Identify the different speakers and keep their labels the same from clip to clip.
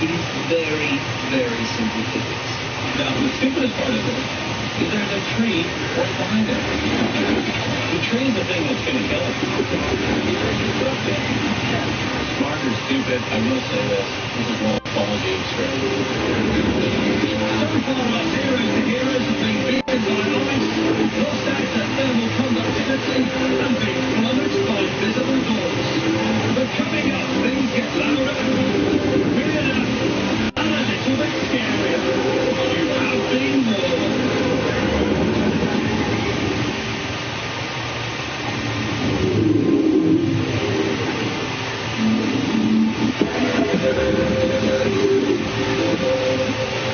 Speaker 1: It is very, very simple physics.
Speaker 2: Now, the simplest part of it is there's a tree right behind it. The tree is the thing that's going to kill it. Smart or stupid, I will say this. This is more apology and straight. So far, our heroes have been beaten by ice, lost out to thermal conductivity, and been plummeted by visible doors. But coming up, things get louder, weirder, and a little bit scarier. You have been warned.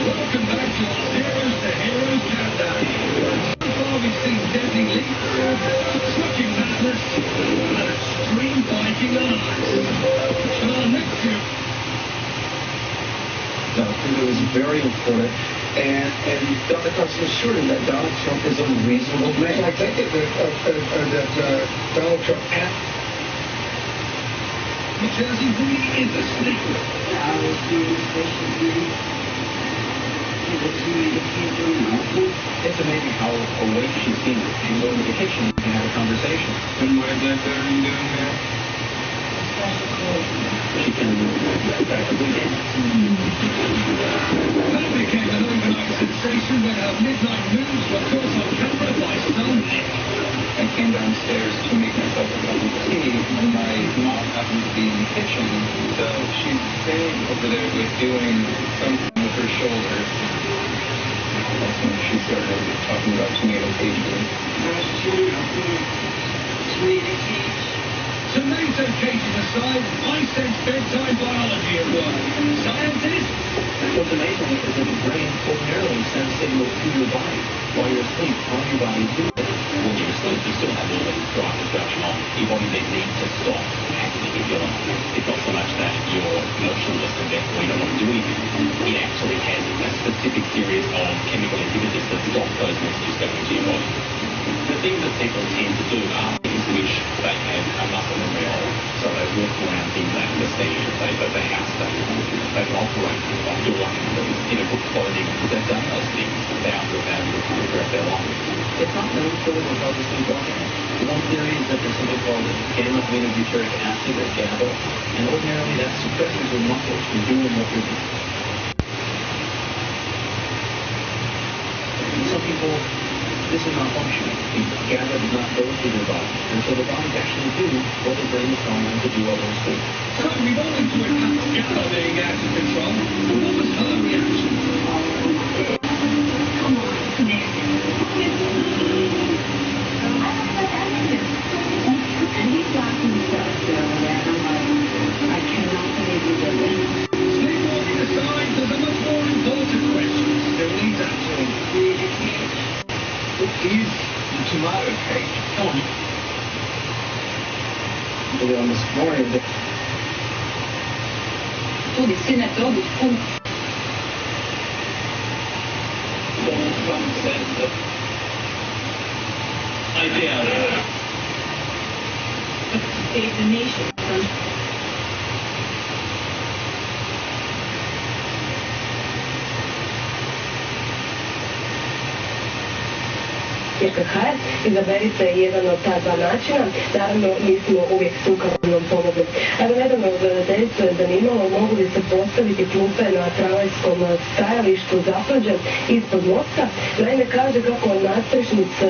Speaker 2: Welcome back to our Heroes to Heroes countdown. So far we've seen deadly leaps, switching madness, and extreme biting on ice. And our next group.
Speaker 3: I think it was very important, and Dr. Carson assured him that Donald Trump is a reasonable man.
Speaker 4: I take it that Donald Trump
Speaker 2: New Jersey really is a snake.
Speaker 1: It's amazing how awake she seems. She can go into the kitchen and have a conversation.
Speaker 2: And what is that doing there?
Speaker 1: She can practically dance.
Speaker 2: That became an overnight sensation when her midnight moves were caught on camera by some Nick.
Speaker 1: I came downstairs to make myself a cup of tea when my mom happened to be in the kitchen. So she's standing over there doing something with her shoulder. That's when she started talking about tomato pages.
Speaker 2: Tomato cases aside, I sense bedtime biology at work. Scientists?
Speaker 1: What's amazing is that the brain ordinarily sends signals to your body while you're asleep. How your body do that?
Speaker 5: When you're asleep, you still have all these drivers going on. Your body then needs to stop acting if you're not. It's not so much that you're motionless and therefore you don't want to do anything. It actually has a specific series of chemical inhibitors that stop those messages going to your body. The thing that people tend to do are things which they have a muscle memory of. So they walk around things like the station, say, but the house they can operate on your in a good clothing. They've done those things without for the rest of their life.
Speaker 1: It's not known fully what causes sleep apnea. One theory is that there's something called gamma-aminobutyric acid, or GABA, and ordinarily that suppresses your muscles from doing what you're doing. Some people, this is not functioning. GABA does not go through their body, and so the body can actually do what the brain is telling them to do while they're asleep.
Speaker 2: So we've all enjoyed GABA being out of control. What was her reaction?
Speaker 6: Come on, and he's laughing himself still, and I'm like, I cannot believe you did this.
Speaker 2: Sleepwalking aside, there's a much more important question still needs answering.
Speaker 3: What is the tomato cake?
Speaker 1: Come on.
Speaker 3: On this morning,
Speaker 6: Tudi sine dobi puno.
Speaker 2: Donald says that idea
Speaker 6: Save the nation from...
Speaker 7: KH, izaberite jedan od ta dva načina. Naravno, mi smo uvijek tu kako nam pomogli. Evo, nedavno gledateljicu je zanimalo mogu li se postaviti klupe na tramvajskom stajalištu Zapruđe ispod mosta. Naime, kaže kako nadstrešnice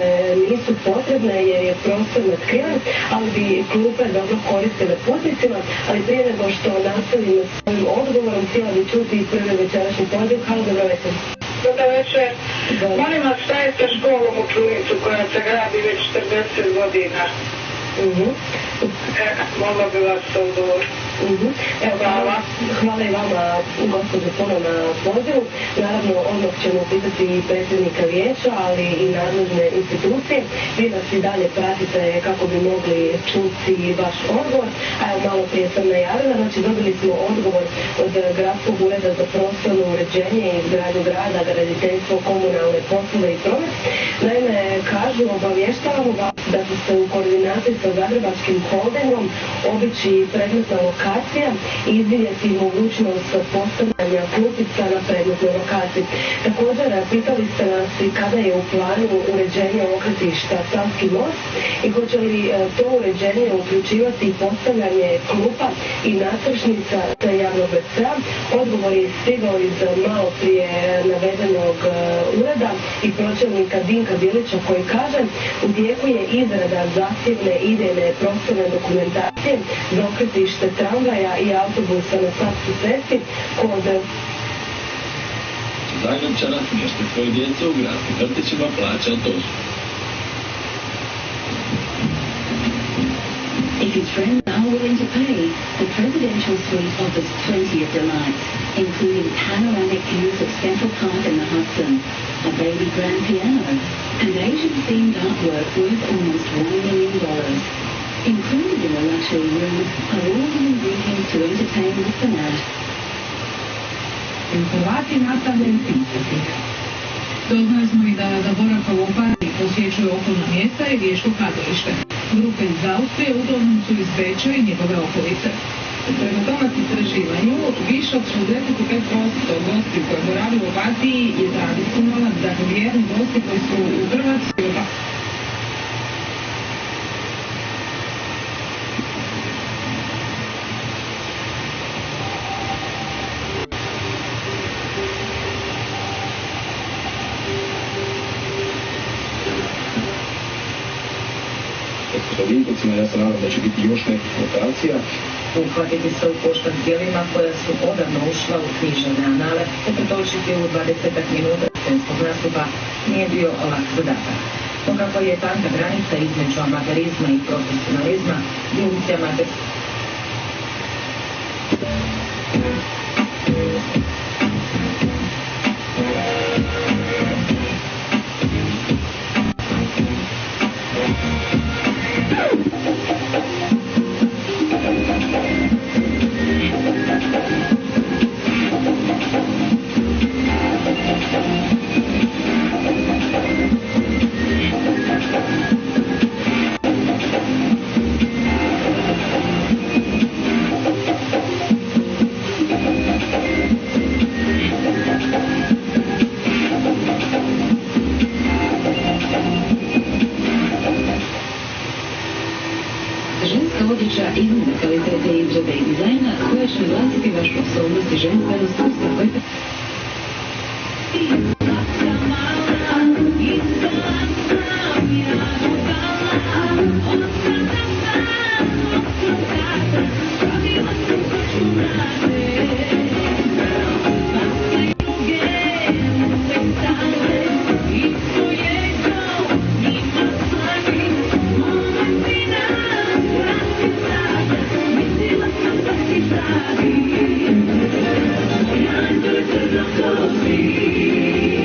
Speaker 7: nisu potrebne jer je prostor natkriven, ali bi klupe dobro koristile putnicima. Ali prije nego što nastavim svojim odgovorom, htjela bi čuti prvi večerašnji poziv. Halo, dobro večer.
Speaker 8: Dobro večer. Molim vas, šta je sa školom u Čunicu koja se gradi već 40 godina? Mogla bi vas to odgovoriti.
Speaker 7: Evo, hvala i vama, gospođo, puno na pozivu. Naravno, odmah ćemo pitati i predsjednika vijeća, ali i nadležne institucije. Vi nas i dalje pratite kako bi mogli čuti vaš odgovor. A evo, malo prije sam najavila, znači dobili smo odgovor od Gradskog ureda za prostorno uređenje i izgradnju grada, graditeljstvo, komunalne poslove i promet. Naime, kažu obavještavamo vas da će se u koordinaciji sa Zagrebačkim holdingom obići predmetna lokacija i izvidjeti mogućnost postavljanja klupica na predmetnoj lokaciji. Također, pitali ste nas i kada je u planu uređenje okretišta Savski most i hoće li to uređenje uključivati i postavljanje klupa i nastrešnica za javnog WC-a. Odgovor je stigao iz malo prije navedenog ureda i pročelnika Dinka Bilića koji kaže u tijeku je izrada zahtjevne idejne prostorne dokumentacije za okretište tramvaja i autobusa na Savskoj cesti kod
Speaker 2: Zagrepčana smještaj svoje djece u gradskim vrtićima plaća DOS.
Speaker 6: If his friends are willing to pay, the presidential suite offers plenty of delights, including panoramic views of Central Park and the Hudson, a baby grand piano, and Asian-themed artwork worth almost $1 million. Included in the luxury room are all the ingredients to entertain the fanatic.
Speaker 9: Hrvati nastavljaju pisati. Doznali smo i da za boravka u Opatiji posjećuju okolna mjesta i riječko kazalište. Grupe iz Austrije uglavnom su iz Beča i njegove okolice. Prema tomac istraživanju, više od 65% gostiju koji boravi u Opatiji je tradicionalan, dakle vjerni gosti koji su u Hrvatskoj.
Speaker 3: Sa Vinkovcima, ja se nadam da će biti još nekih lokacija.
Speaker 10: Uhvatiti se u koštac s djelima koja su odavno ušla u književne anale te pretočiti u 20 minuta scenskog nastupa nije bio lak zadatak. No kako je tanka granica između amaterizma i profesionalizma, glumci amaterski
Speaker 6: iznimne kvalitete izrade i dizajna koja će naglasiti vašu osobnost i ženstvenost u svakoj
Speaker 2: Close me.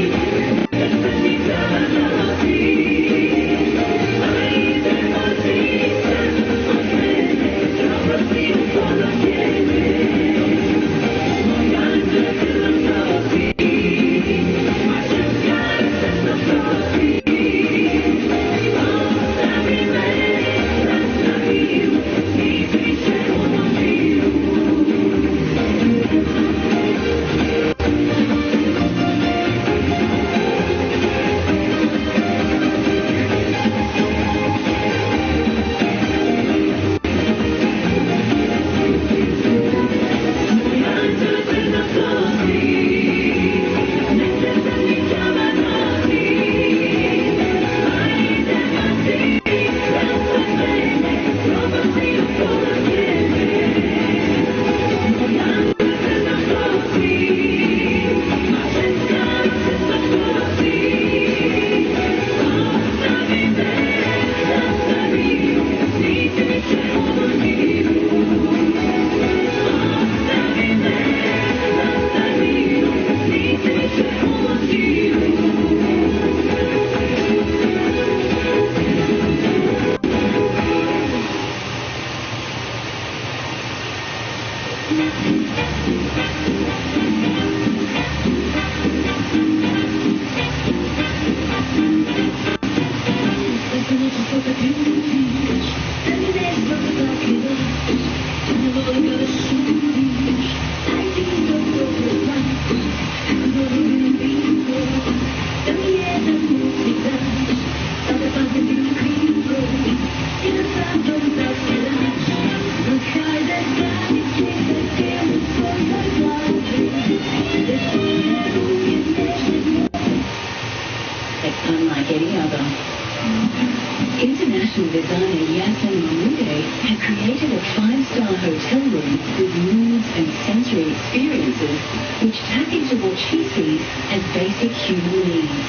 Speaker 6: international designer Yasin Mahmoudeh had created a 5-star hotel room with moods and sensory experiences which tap into what she sees as basic human needs.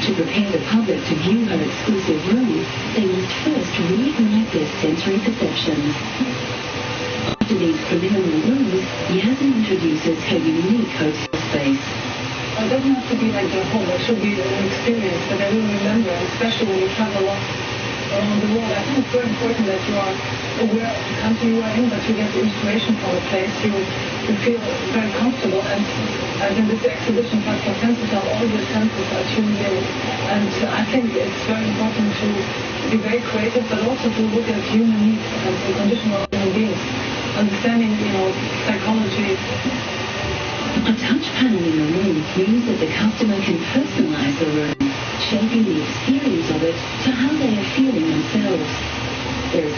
Speaker 6: To prepare the public to view her exclusive room, they must first reignite their sensory perceptions. After these preliminary rooms, Yasin introduces her unique hotel space.
Speaker 7: It doesn't have to be like their home. It should be an experience that they will remember, especially when you travel around the world. I think it's very important that you are aware of the country you are in, but you get the inspiration from the place. You feel very comfortable. And in this exhibition, Factor Senses, all your senses are tuned in. And I think it's very important to be very creative, but also to look at human needs and the condition of human beings. Understanding, psychology.
Speaker 6: A touch panel in the room means that the customer can personalize the room, shaping the experience of it to how they are feeling themselves. There's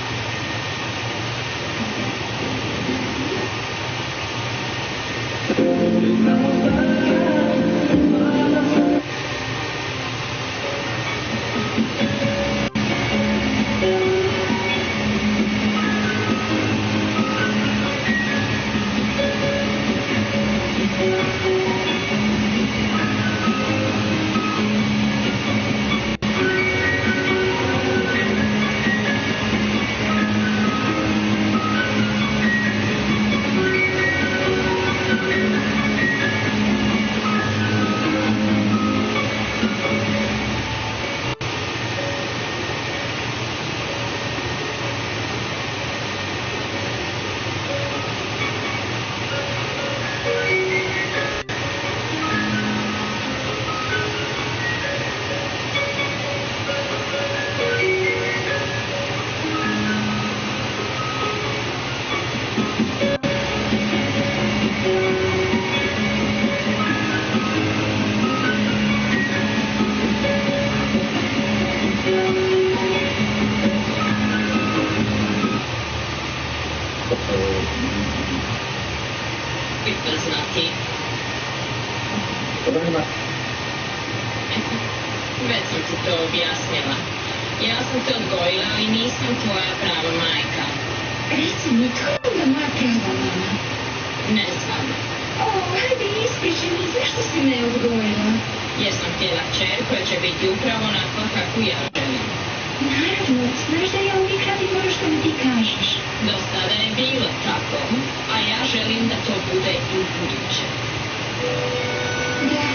Speaker 11: Već sam ti to objasnila. Ja sam te odgojila, ali nisam tvoja prava majka.
Speaker 12: Reci mi, tko je onda moja prava mama?
Speaker 11: Ne znam.
Speaker 12: Hajde, ispričaj mi, zašto si me odgojila?
Speaker 11: Jer sam htjela kćer koja će biti upravo onakva kako ja želim.
Speaker 12: Naravno, znaš da ja uvijek radim ono što mi ti kažeš.
Speaker 11: Do sada je bilo tako, a ja želim da to bude i u buduće.
Speaker 12: Da.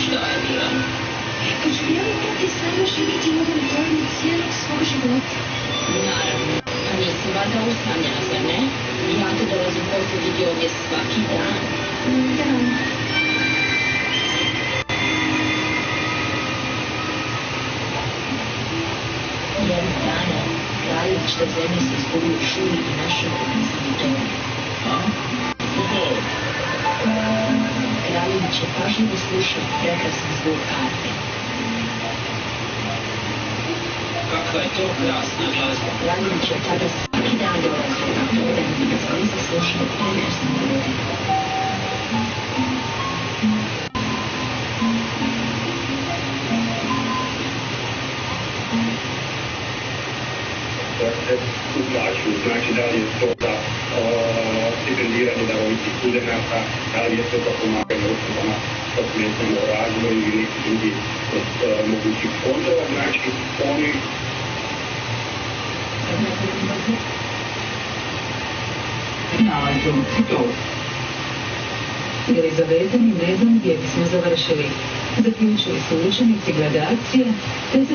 Speaker 11: Što je bilo?
Speaker 12: Hoću li ja morati stvarno živjeti u ovom domu cijelog svog života?
Speaker 11: Naravno, a nisi valjda usamljena, zar ne? Ja te dolazim posjetiti ovdje svaki dan.
Speaker 12: Da.
Speaker 6: Jednog dana, kraljevičke zemlje se izgubi u šumi i našao jedinstveni dom. Kraljević je pažljivo slušao prekrasan zvuk harfe.
Speaker 5: Kakva je to krasna glazba?
Speaker 6: Kraljević je tada svaki dan dolazio na to da bi ga zbliza slušao prekrasnu melodiju.
Speaker 3: U plaću, znači da li je to za stipendiranje darovitih studenata, da li je to za pomaganje osobama sa smetnjama u razvoju ili neki drugi mogućih fondova, znači oni
Speaker 10: nalazu to. Jer je zavezanim redom gdje bismo završili. Zaključili su učenici gradacije, te se...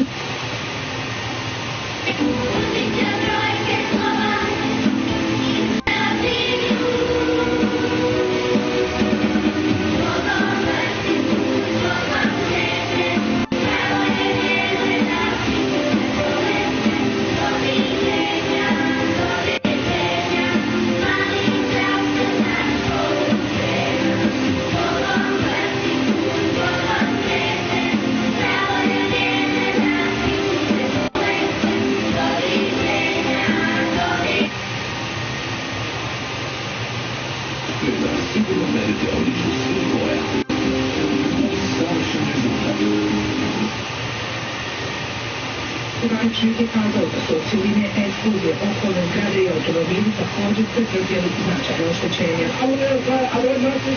Speaker 9: Zvaničnik je kazao da su ocijeline eksplozije okolne zgrade i automobili također pretrpjeli značajne oštećenja.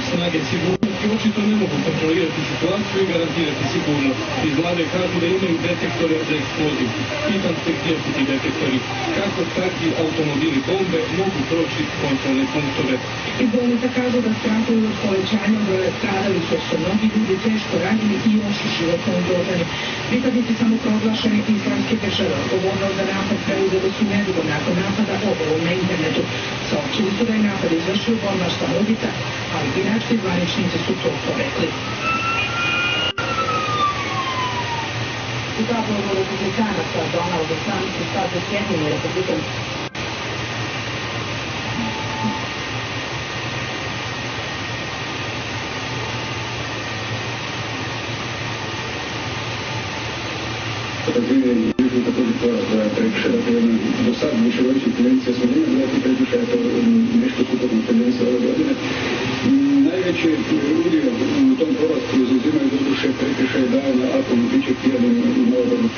Speaker 2: Snage sigurnosti očito ne mogu kontrolirati situaciju i garantirati sigurnost. Iz vlade kažu da imaju detektore za eksploziju. Pitam se gdje su ti detektori. Kako takvi automobili bombe mogu proći kontrolne punktove?
Speaker 9: Iz bolnica kažu da strahuju od povećanja broja stradalih jer su mnogi ljudi teško ranjeni i još životno ugroženi. Pripadnici samoproglašene islamske države odgovornost za napad preuzeli su nedugo nakon napada objavom na internetu. Saopćili su da je napad izvršio bombaš Saudita, ali irački zvaničnici su to porekli.
Speaker 10: U tabloidu republikanaca Donald Trump se sad za Sjedinjenim republikom
Speaker 3: razvijenje je također porast broja prekršaja, dakle jedna do sad višegodišnja tendencija smanjenja broja tih prekršaja, to je nešto suprotno tendencija ove godine. Najveći udio u tom porastu zauzimaju doduše prekršaje davanja alkoholnih pića pijanim i malodobnim.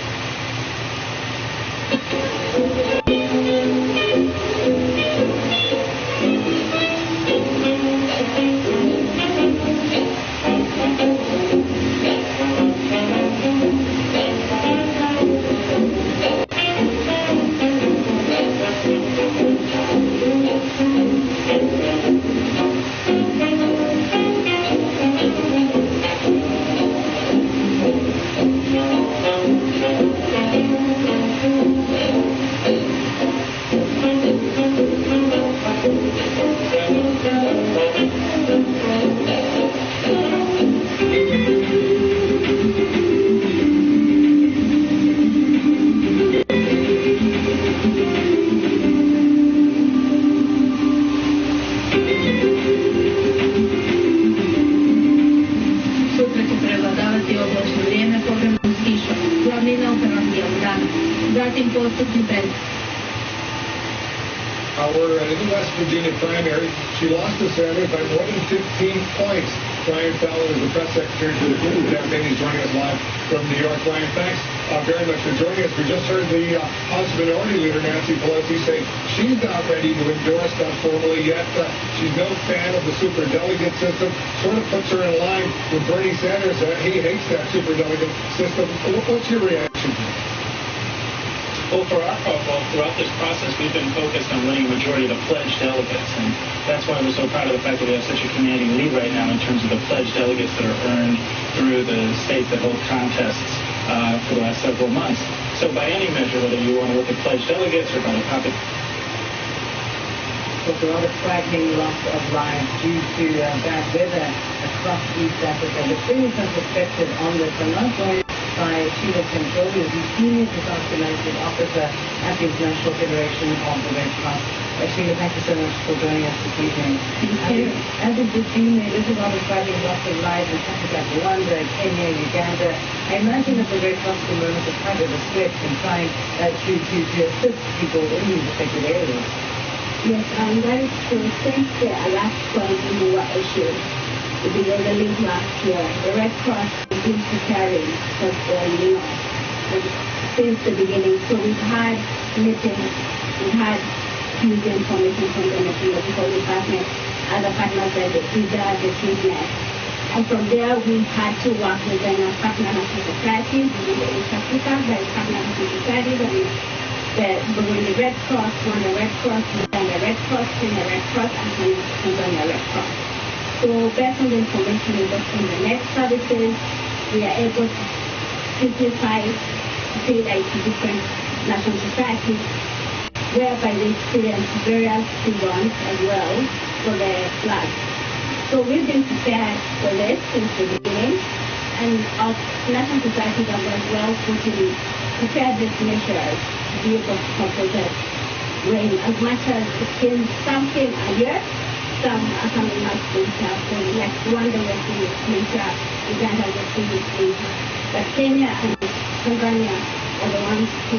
Speaker 4: She lost to Sanders by more than 15 points. Ryan Fallon is the press secretary for the group. Good afternoon. He's joining us live from New York. Ryan, thanks very much for joining us. We just heard the House Minority Leader, Nancy Pelosi, say she's not ready to endorse that formally yet. She's no fan of the superdelegate system. Sort of puts her in line with Bernie Sanders. He hates that superdelegate system. What's your reaction?
Speaker 5: Well, throughout this process, we've been focused on winning a majority of the pledged delegates, and that's why we're so proud of the fact that we have such a commanding lead right now in terms of the pledged delegates that are earned through the states that hold contests for the last several months. So by any measure, whether you want to look at pledged delegates or by the topic...
Speaker 10: There are frightening loss of lives due to bad weather across East Africa. The Queen has reflected on this and not joined by Sheila Temploli, the senior disaster management officer at the International Federation of the Red Cross. Sheila, thank you so much for joining us this evening. As it would seem, there is a lot of frightening loss of lives in countries like Rwanda, Kenya, Uganda. I imagine that the Red Cross at the moment is quite overstretched in trying to assist people in these affected areas.
Speaker 6: Yes, that is true. Since the last point war issue, the link last year, the Red Cross has been preparing for since the beginning. So we've had meetings, we've had huge information from the Meteorological Department, other partners like the FIDA, the FIDNET. And from there, we've had to work with the partner national societies, with the East Africa, the partner national societies, and the Red Cross, Rwanda Red Cross, Uganda Red Cross, Kenya Red Cross, and Tanzania Red Cross. So based on the information we got from the net services, we are able to simplify data to different national societies, whereby they experience various seasons as well for the floods. So we've been prepared for this since the beginning, and our national societies have as well put in preparedness measures to be able to control that rain as much as some came earlier. Some are coming out later, so like Rwanda was doing it later, Uganda was doing it later. But Kenya and Tanzania are the ones who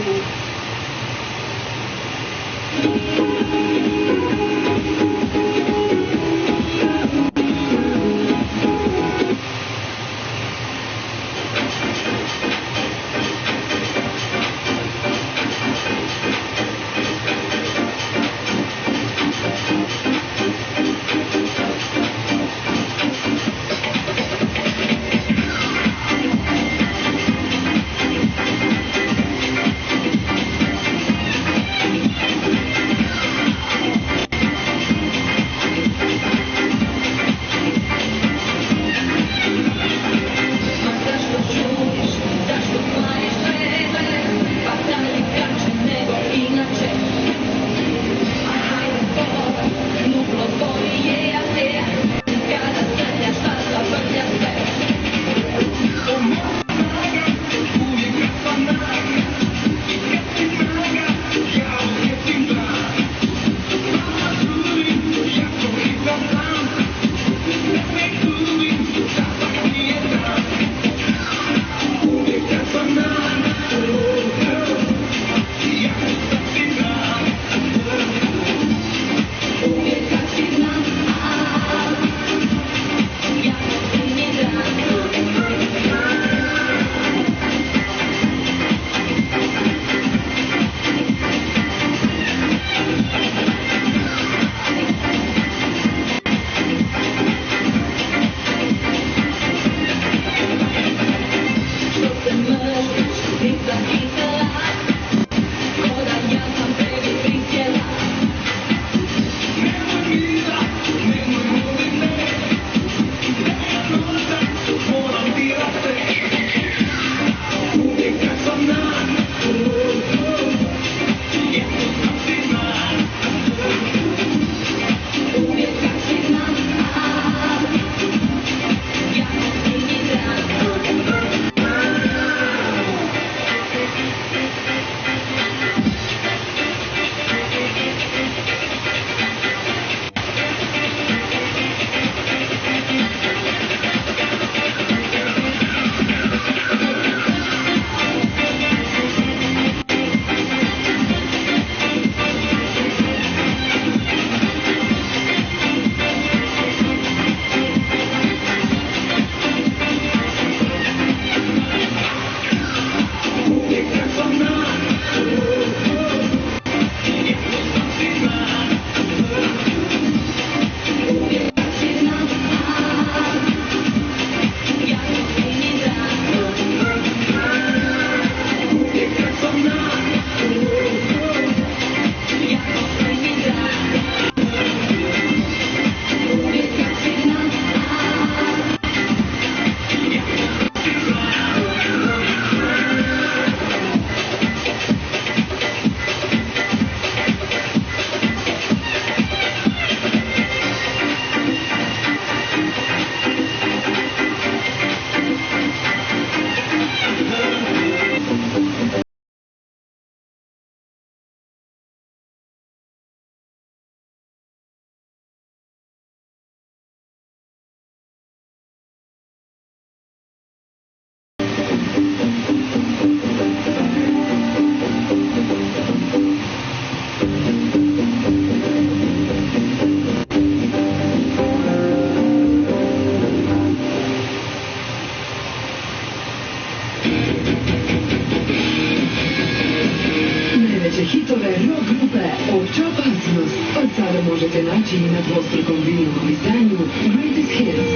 Speaker 13: opasnost. Od sada možete naći i na dvostrukom vinilnom izdanju Greatest Hits.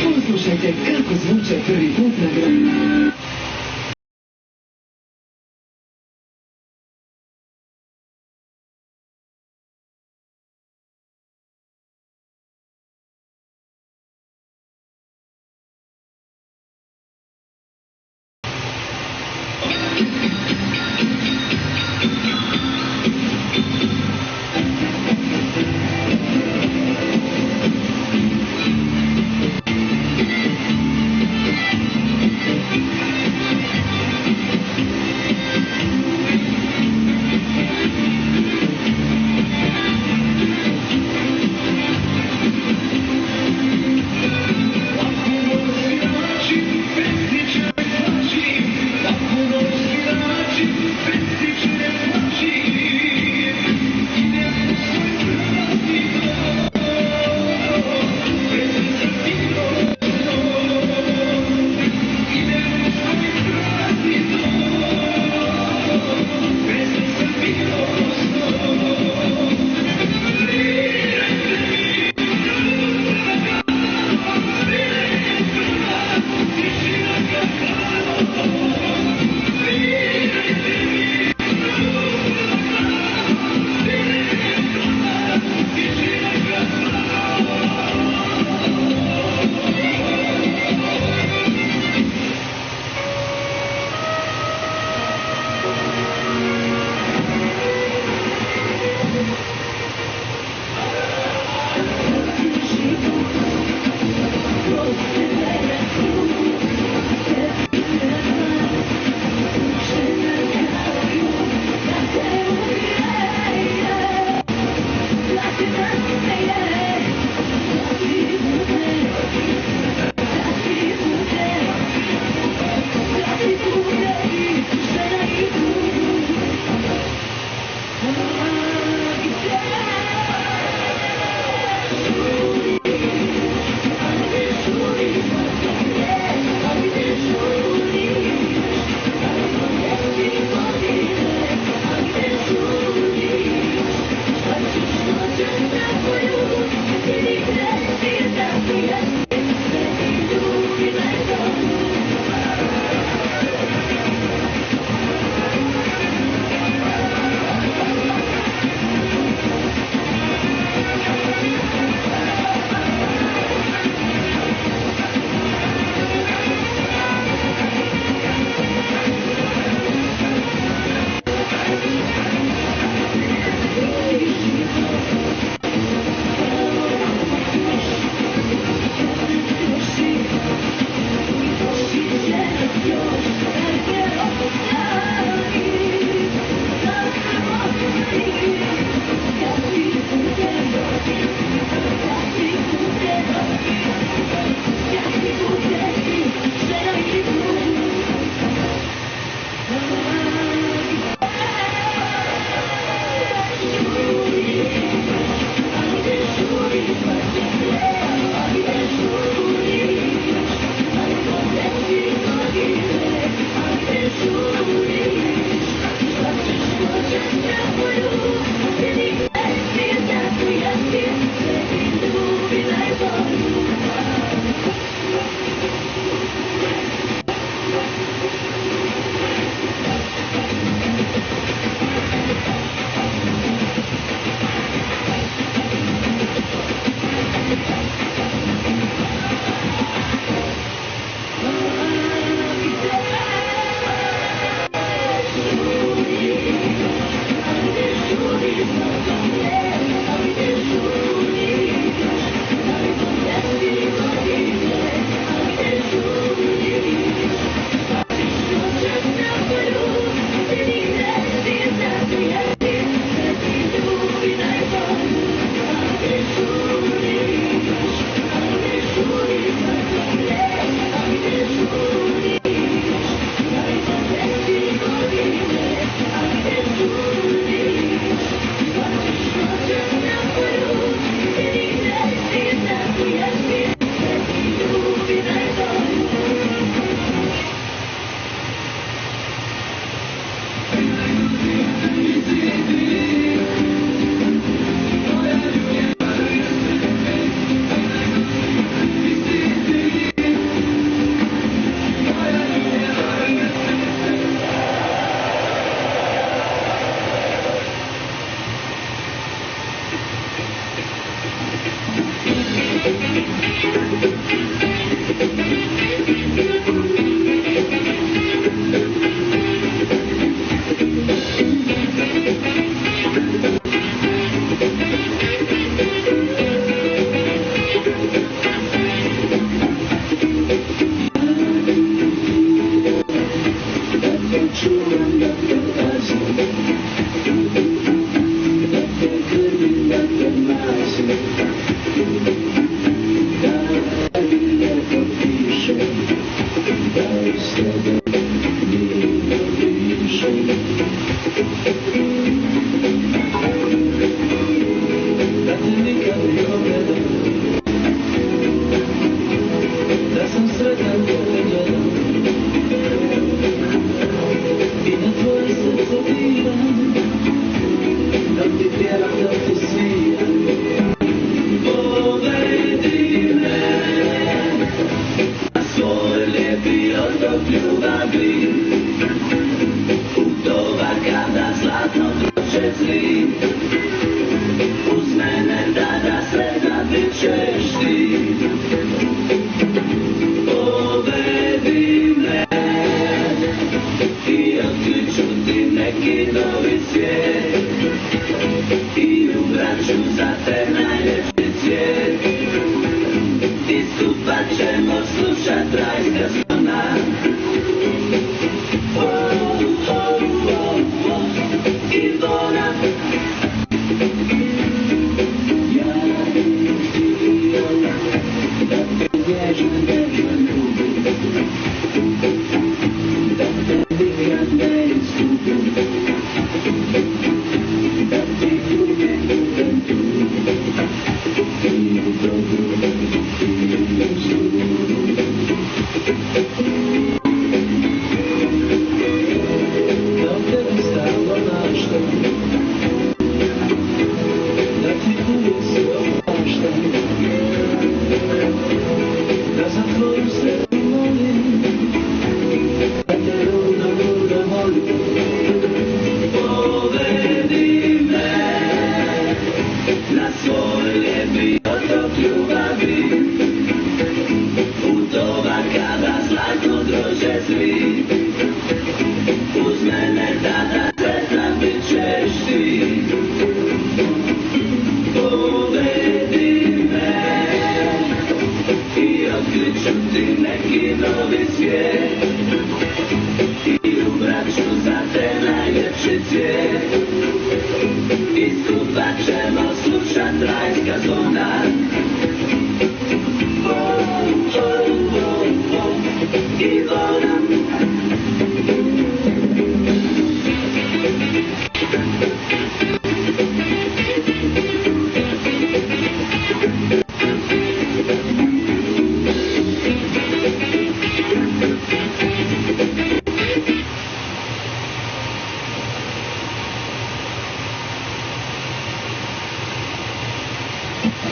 Speaker 13: Poslušajte kako zvuče prvi put na grani.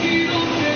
Speaker 2: You don't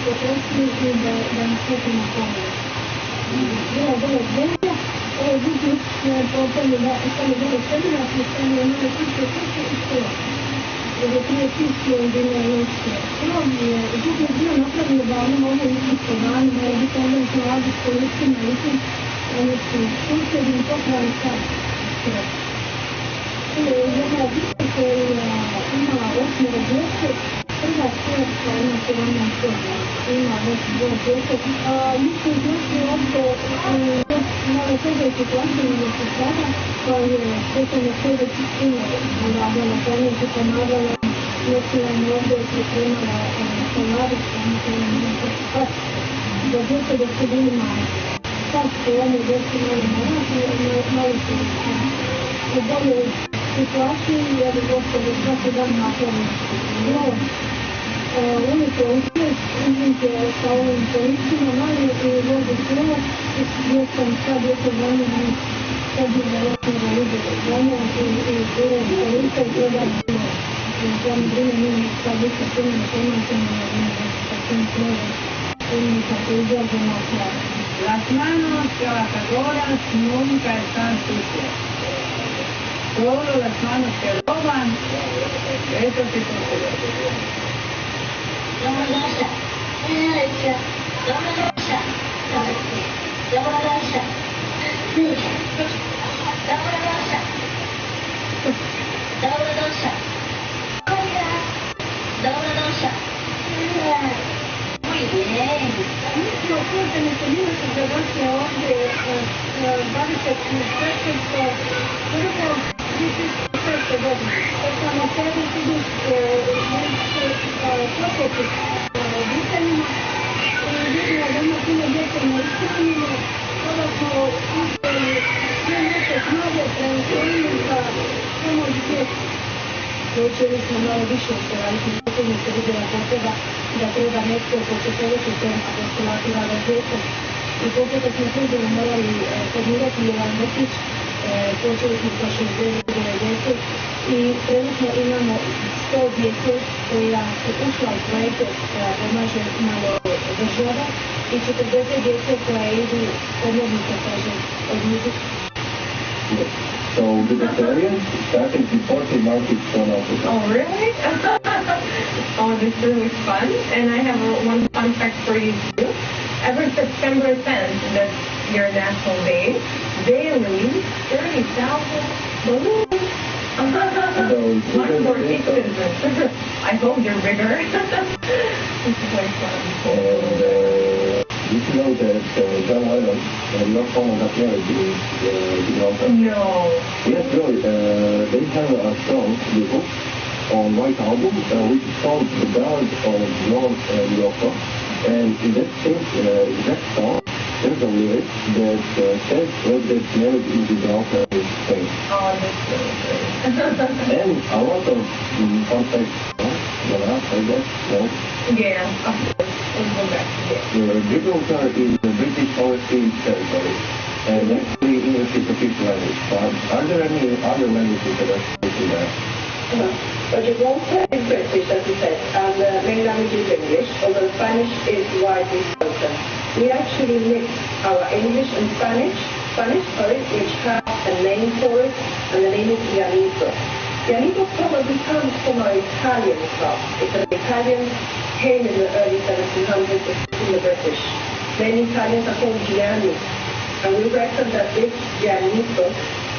Speaker 12: potrošili i da nam skupimo pomoć. Bila vrlo zemlja, ovo biti popolje da ostali vrlo sredinačni, stane u nove kuće i krov. Jer je prije čistio i bilo je lošće. Krov je bio napravljeno da ono mogu ići vani, mora biti onda u koladu s kolicima i tim, oni su susjedni popravili sad krov. Jedna djece koja imala 8 djece, prva čerka, ona se ona ima već 2 djece. Mi smo iznosili ovdje malo težoj situaciji gdje se sada, koja je svećano sljedeći sinu uradila, pomoći pomagala, nosila im ovdje i pripremala koladicu, ono koja je nešto spati. Za djece da su bili mali. Sad su oni djeci mali su u boljoj situaciji, jer gospode svaki dan napravim. No, ulice uzimke sa ovim kolicima manje i vozi silo, gdje sam sad djece zanimljiv, sad je veloknjeva ljubila zanimljiv i gledam kolice i gledam silo. Ja mi brine nije sad više silo pomaćemo, sa tim slijedom, i kako izađemo kraj.
Speaker 8: Las manos trabajadoras nunca están sucias. Solo las manos que roban, eso sí sucede.
Speaker 12: Dobrodošla. Dobrodošla. Dobrodošla. Dobrodošla. Dobrodošla. Dobrodošla. Dobrodošla. Muy bien. Mi smo službeni se da došli ovdje 24.1.2006. godine. Kad sam o sebi vidiš posjeti obiteljima i vidimo da ima puno djece neispunjeno, tada smo uspjeli sve neke snage preventivne za pomoć djeci. Učili smo malo više što raditi, potrebno se vidjela potreba da treba netko ko će poveći tema da se lativa da djece. I poslije smo službeno morali podmirati jedan vrtić, počeli smo sa 60-90 i trenutno imamo 100 djece koja su ušla u projekte koja pomaže malo država i 40 djece koja idu odmornice, kaže, od njih.
Speaker 3: So vegetarians started importing markets from Africa.
Speaker 10: Oh, really? Oh, this is really fun. And I have one fun fact for you too. Every September 10th, that's your National Day, they release 30,000 balloons. One for each citizen. I hope they're bigger. This is quite fun.
Speaker 3: And did you know that John Lennon not found that marriage in Gibraltar?
Speaker 10: No.
Speaker 3: Yes, really. They have a song, The Hook, on White Album, which is called The Ballad of North Yorker. And in that song, there's a lyric that says what that marriage in Gibraltar is saying.
Speaker 10: Oh, that's really good.
Speaker 3: And a lot of fun facts. I guess, no?
Speaker 10: Yeah, of course. We'll go back to it.
Speaker 3: Gibraltar is the British Overseas Territory, and actually English is official language. But are there any other languages that are speaking there?
Speaker 7: But Gibraltar is British, as you said, and the main language is English, although Spanish is widely spoken. We actually mix our English and Spanish, which has a name for it, and the name is Llanito. Llanito probably comes from our Italian stuff, because the Italians came in the early 1700s in the British. Many Italians are called Gianni, and we reckon that this Llanito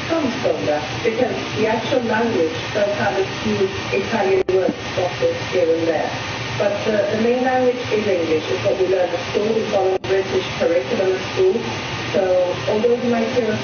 Speaker 7: comes from that, because the actual language does have a few Italian words spotted here and there. But the main language is English. It's what we learn at school. We follow British curriculum at school. So although you might hear us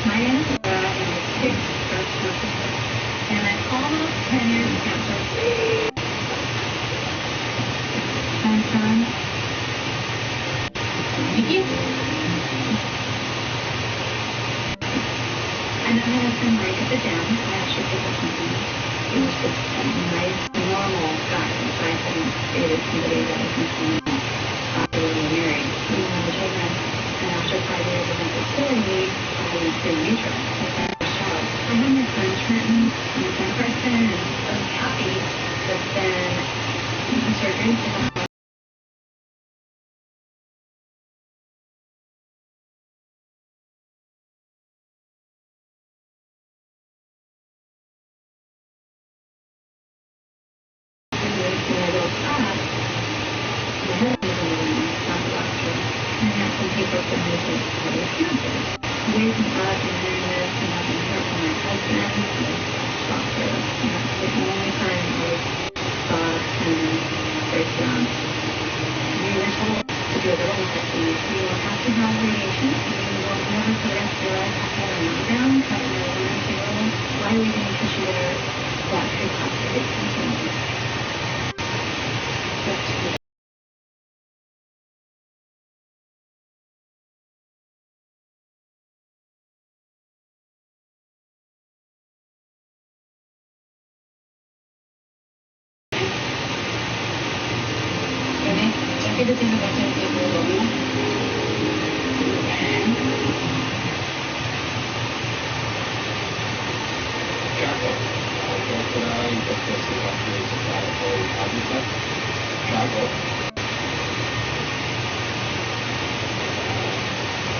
Speaker 9: My name is Sarah, and I'm 6 first person, and I almost 10
Speaker 6: sit down, I actually took a company. It was just a nice, normal guy. I hadn't dated somebody that was Muslim. We were married. We wanted children. And after 5 years of infertility, I was in utero. I had my son Trenton, and my son Preston, and I was happy. But then the surgery took a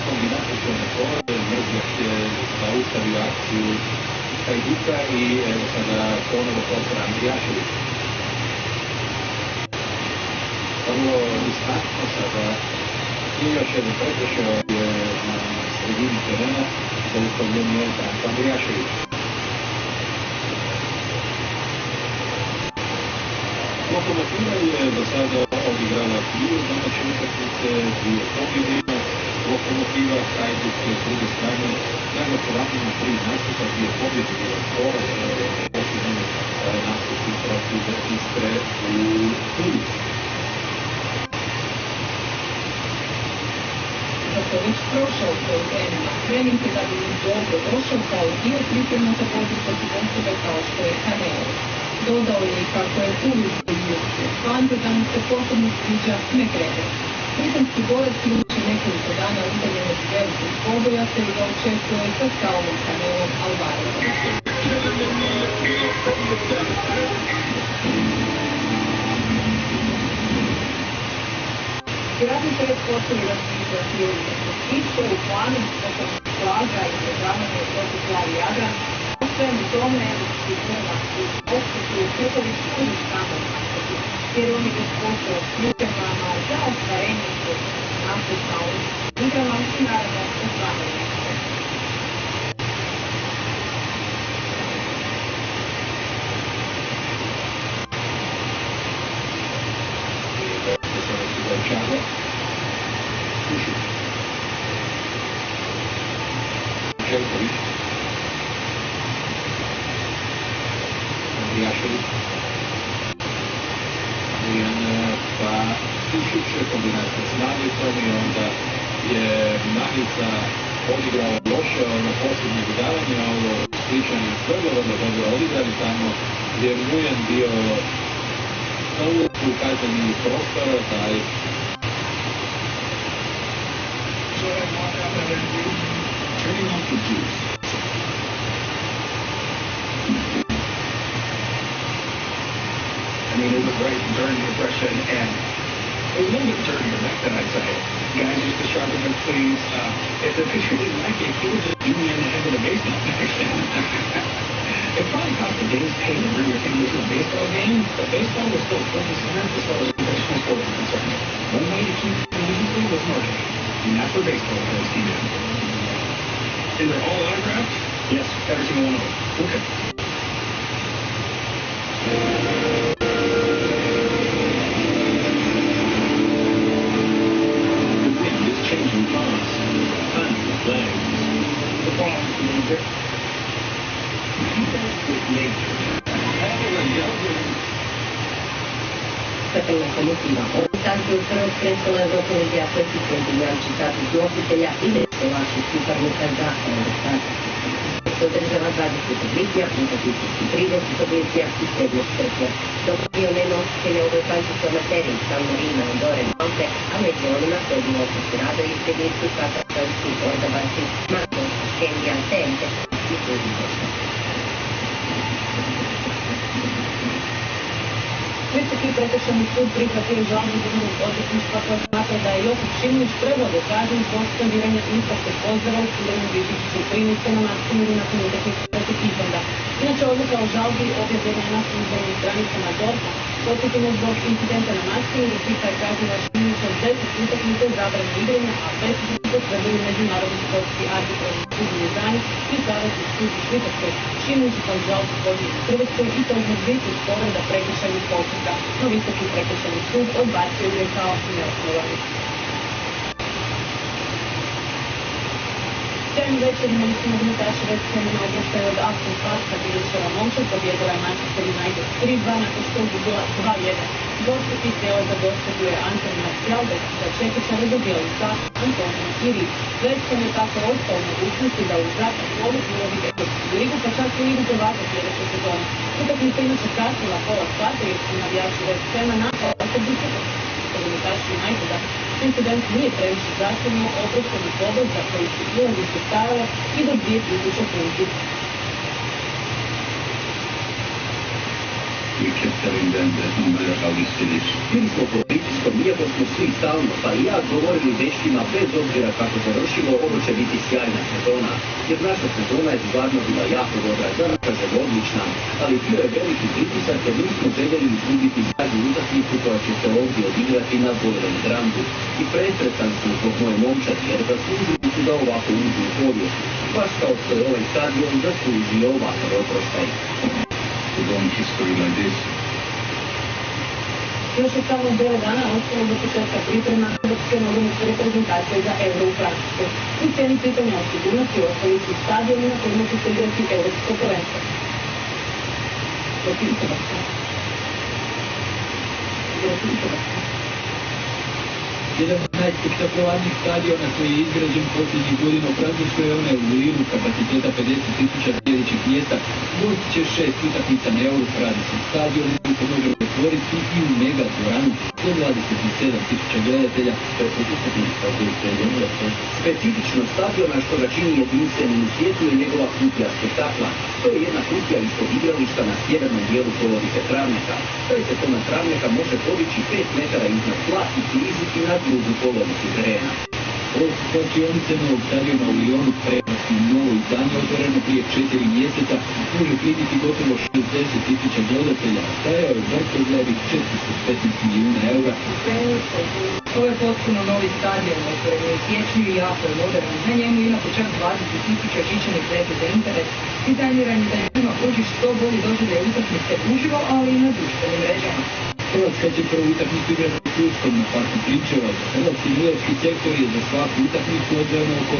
Speaker 2: kombinacijone pojave, mrzljake, zaustavio akciju Hajduka i evo sada ponovo prostor Andrijašević. Vrlo riskantno sada i još jedan prekršaj je na sredini terena, zaustavljen je Branko Andrijašević. Lokomotiva je do sada odigrala 2 domaće utakmice, 2 pobjede. Lokomotiva Hajduk je s druge strane na gostovanju 3 nastupa, 2 pobjede, 1 poraz, posljednji nastupi protiv Istre u Puli.
Speaker 10: Već prošao svoj trening da bi dobro došao kao dio priprema za poziv protiv osobe kao što je Kanelo. Dodao je i kako je uvijek bio Svante da mu se posebno sviđa McGregor. Britanski borac imaće nekoliko dana udaljen od velikih poboja te ga očekuje sa Saulom Canelom Alvarezom. Vjerojatno se već počeli razmišljati o što je u planu tokom plaža i održavanje protiv Plavi Jadran. O svemu tome evropski prvak u Oksiju Kuković uvijek samo nastaviti, jer on je već počeo s pripremama za ostvarenje svog nastupa u igrama i naravno osvajanje.
Speaker 2: Čago, Kušić, Željković, Andrijašević, pa Kušić kombinacija s Magicom i onda je Magica odigrao loše ono posljednje dodavanje, ovo Sličani vrlo dobro odigrali tamo gdje je Mujan bio na ulogu kazneni prostora, taj
Speaker 5: turning off the juice. I mean, it was right during the Depression and a little bit during the neck, I'd say. Guys used to sharpen their cleats. If the pitcher didn't like it, he would just do me in the head with a baseball bat. It probably cost a day's pay to bring your family to a baseball game, but baseball was still front and center as far as professional sports are concerned. One way to keep the musical was marketing, and that's where baseball players came in.
Speaker 3: And they're all autographed?
Speaker 5: Yes, every single one of them.
Speaker 3: Okay.
Speaker 5: The wind is changing fast. Time legs.
Speaker 3: The ball is the music.
Speaker 7: Dakle, lokomotiva. Ovu takvu u Hrvatskoj prestala je gotovo atletičkog igrača, takvih nositelja i nešto vaših suparnika za Eurostat.
Speaker 10: se održava 20. lipnja, utakmice 30. lipnja i 7. srpnja. Dok je nositelja ovoj francuskoj materiji San Marino Andore Monte, a među onima koji bi opusti rado izbjeglicu, katastrofi, ordabaci, Marko, Škendija, Tente i drugi pošta.
Speaker 14: Visoki prekršajni sud prihvatio žalbu Državnog odvjetništva koja smatra da je Josip Šimić trebao dokazati suspendiranja impaktnog pozdrava u studenom 2013. na Maksimiru nakon utakmice protiv Islanda. Inače, odluka o žalbi objavljena je na službenim stranicama DORH-a. Podsjetimo, zbog incidenta na Maksimiru FIFA je kaznila Šimića 10 utakmica zabrane igranja, a presudu su potvrdili Međunarodni sportski arbitražni sud u Ljubljani i Savezni sud u Švicarskoj. Šimić je kao žalbu podnio u Hrvatskoj i to zbog bitnih povreda prekršajnih postupka, no Visoki prekršajni sud odbacio je kao neosnovani. Sjajni večer imali smo nogometaši West Hamu na oproštaju od Aston Parka Bilićeva momčad pobjedila je Manchester United 3-2 nakon što je gubila 2-1. Dvostruki teo za goste bio je Antoni Martial, dok za čekičare dobijali sat Antonio i Rik. West Ham je tako ostao u mogućnosti da u zatak mogu ulovi Europsku ligu, pa čak i ligu prvaka sljedeće sezone. Utakmica inače kasnila pola sata jer su navijači West Hama napao autobusu nogometaši Uniteda. Incident nije previše zahtjevno, oprošteni pobjed za koji su ulazište stajale i do 2000 funti.
Speaker 2: Bili smo po pritiskom, iako smo svi stalno, pa i ja govorili dečkima, bez obzira kako završilo, ovo će biti sjajna sezona. Jer naša sezona je stvarno bila jako dobra, da ne kažem odlična, ali bio je veliki pritisak jer nismo željeli izgubiti zadnju utakmicu koja će se ovdje odigrati na Bojlem Grandu. I presretan sam zbog moje momčadi jer zaslužili su da ovako uđu u povijest. Baš kao što je ovaj stadion zaslužio ovakav oproštaj.
Speaker 14: Još je samo 9 dana ostalo do početka priprema hrvatske nogometne reprezentacije za Euro u Francuskoj. U cijeni pitanja o sigurnosti ostali su stadioni na kojima će se igrati europsko prvenstvo.
Speaker 15: Jedan od najspektakularnijih stadiona koji je izgrađen posljednjih godina u Francuskoj je onaj u Liru kapaciteta 50.000 sljedećih mjesta. Gostit će 6 utakmica na Euro, radi se stadion koji se može otvoriti i u mega dvoranu do 27.000 gledatelja.
Speaker 2: Specifično stadiona što ga čini jedinstvenim u svijetu je njegova kutija spektakla. To je jedna kutija ispod igrališta na sjevernom dijelu polovice travnjaka. Taj se komad travnjaka može podići 5 metara iznad tla i kliziti na drugu polovicu terena.
Speaker 15: Ovo su slačionice novog stadiona u Lyonu, prekrasno novo izdanje otvoreno prije 4 mjeseca, može primiti gotovo 60.000 gledatelja, stajao je vrtoglavih 415 milijuna eura.
Speaker 10: To je potpuno novi stadion, otvoren je u siječnju i jako je modern. Na njemu ima čak 20.000 žičanih veze za internet. Dizajniran je da ljudima pruži što bolji doživljaj utakmice uživo, ali i na društvenim mrežama.
Speaker 15: Hrvatska će prvu utakmicu igrati u Turskom na parku Pričeva. Hrvatski mljački sektor je za svaku utakmicu odvojeno oko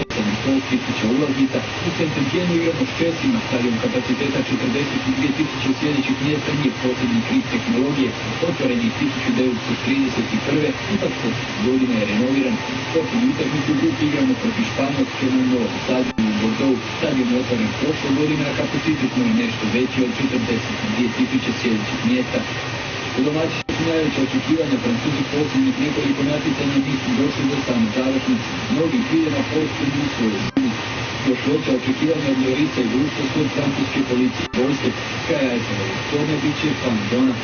Speaker 15: 800.000 ulaznica. U Centenkenu igramo s Česima, stadion kapaciteta 42.000 sljedećih mjesta nije posljednji kriz tehnologije. Otvoren je 1931. Ipak se godine je renoviran. Posljednju utakmicu u grupi igramo protiv Španjolske na novom stadionu u Bordeaux. Stadion je otvoren prošle godine, a kapacitet mu je nešto veći od 42.000 sljedećih mjesta. U domaći su najveće očekivanja, Francuzi posljednjih nekoliko natjecanja nisu došli do same završnice. Mnogi vide na posljednju svoju sili. Još veća očekivanja od Lorisa i društva su od francuske policije vojske. Sky Eiffel, tome bit će fan zona.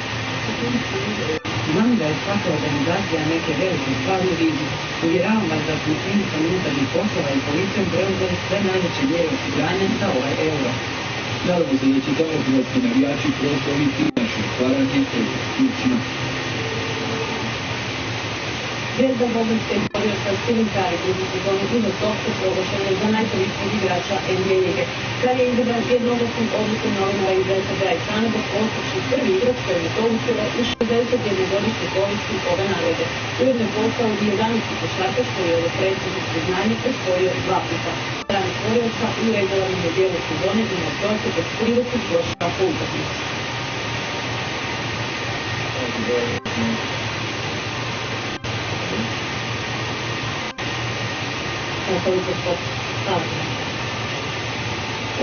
Speaker 10: Znam da je svaka organizacija neke velike stvari u vidu. Uvjeravam vas da su ministar unutarnjih poslova i policijom preuzeli sve najveće mjere osiguranja za ovaj euro.
Speaker 15: Nadamo se da će tamo hrvatski navijači proslaviti naše otvaranje europskim.
Speaker 14: Zvijezda Bobanska izborio sa Steven Curry drugu sezonu uzor topke proglašenja za najkoristnijeg igrača NBA lige. Curry je izabran jednoglasnom odlukom novinara iz SAD-a i Kanade postaći prvi igrač koji je to uspjelo u 61-godišnjoj povijesti ove nagrade. Ujedno je postao i 11. košarkaš koji je ovo predsjedno priznanje osvojio 2 puta. Strani stvorioca u regularnom dijelu sezone ima prosjek od 30 košaka po utakmici.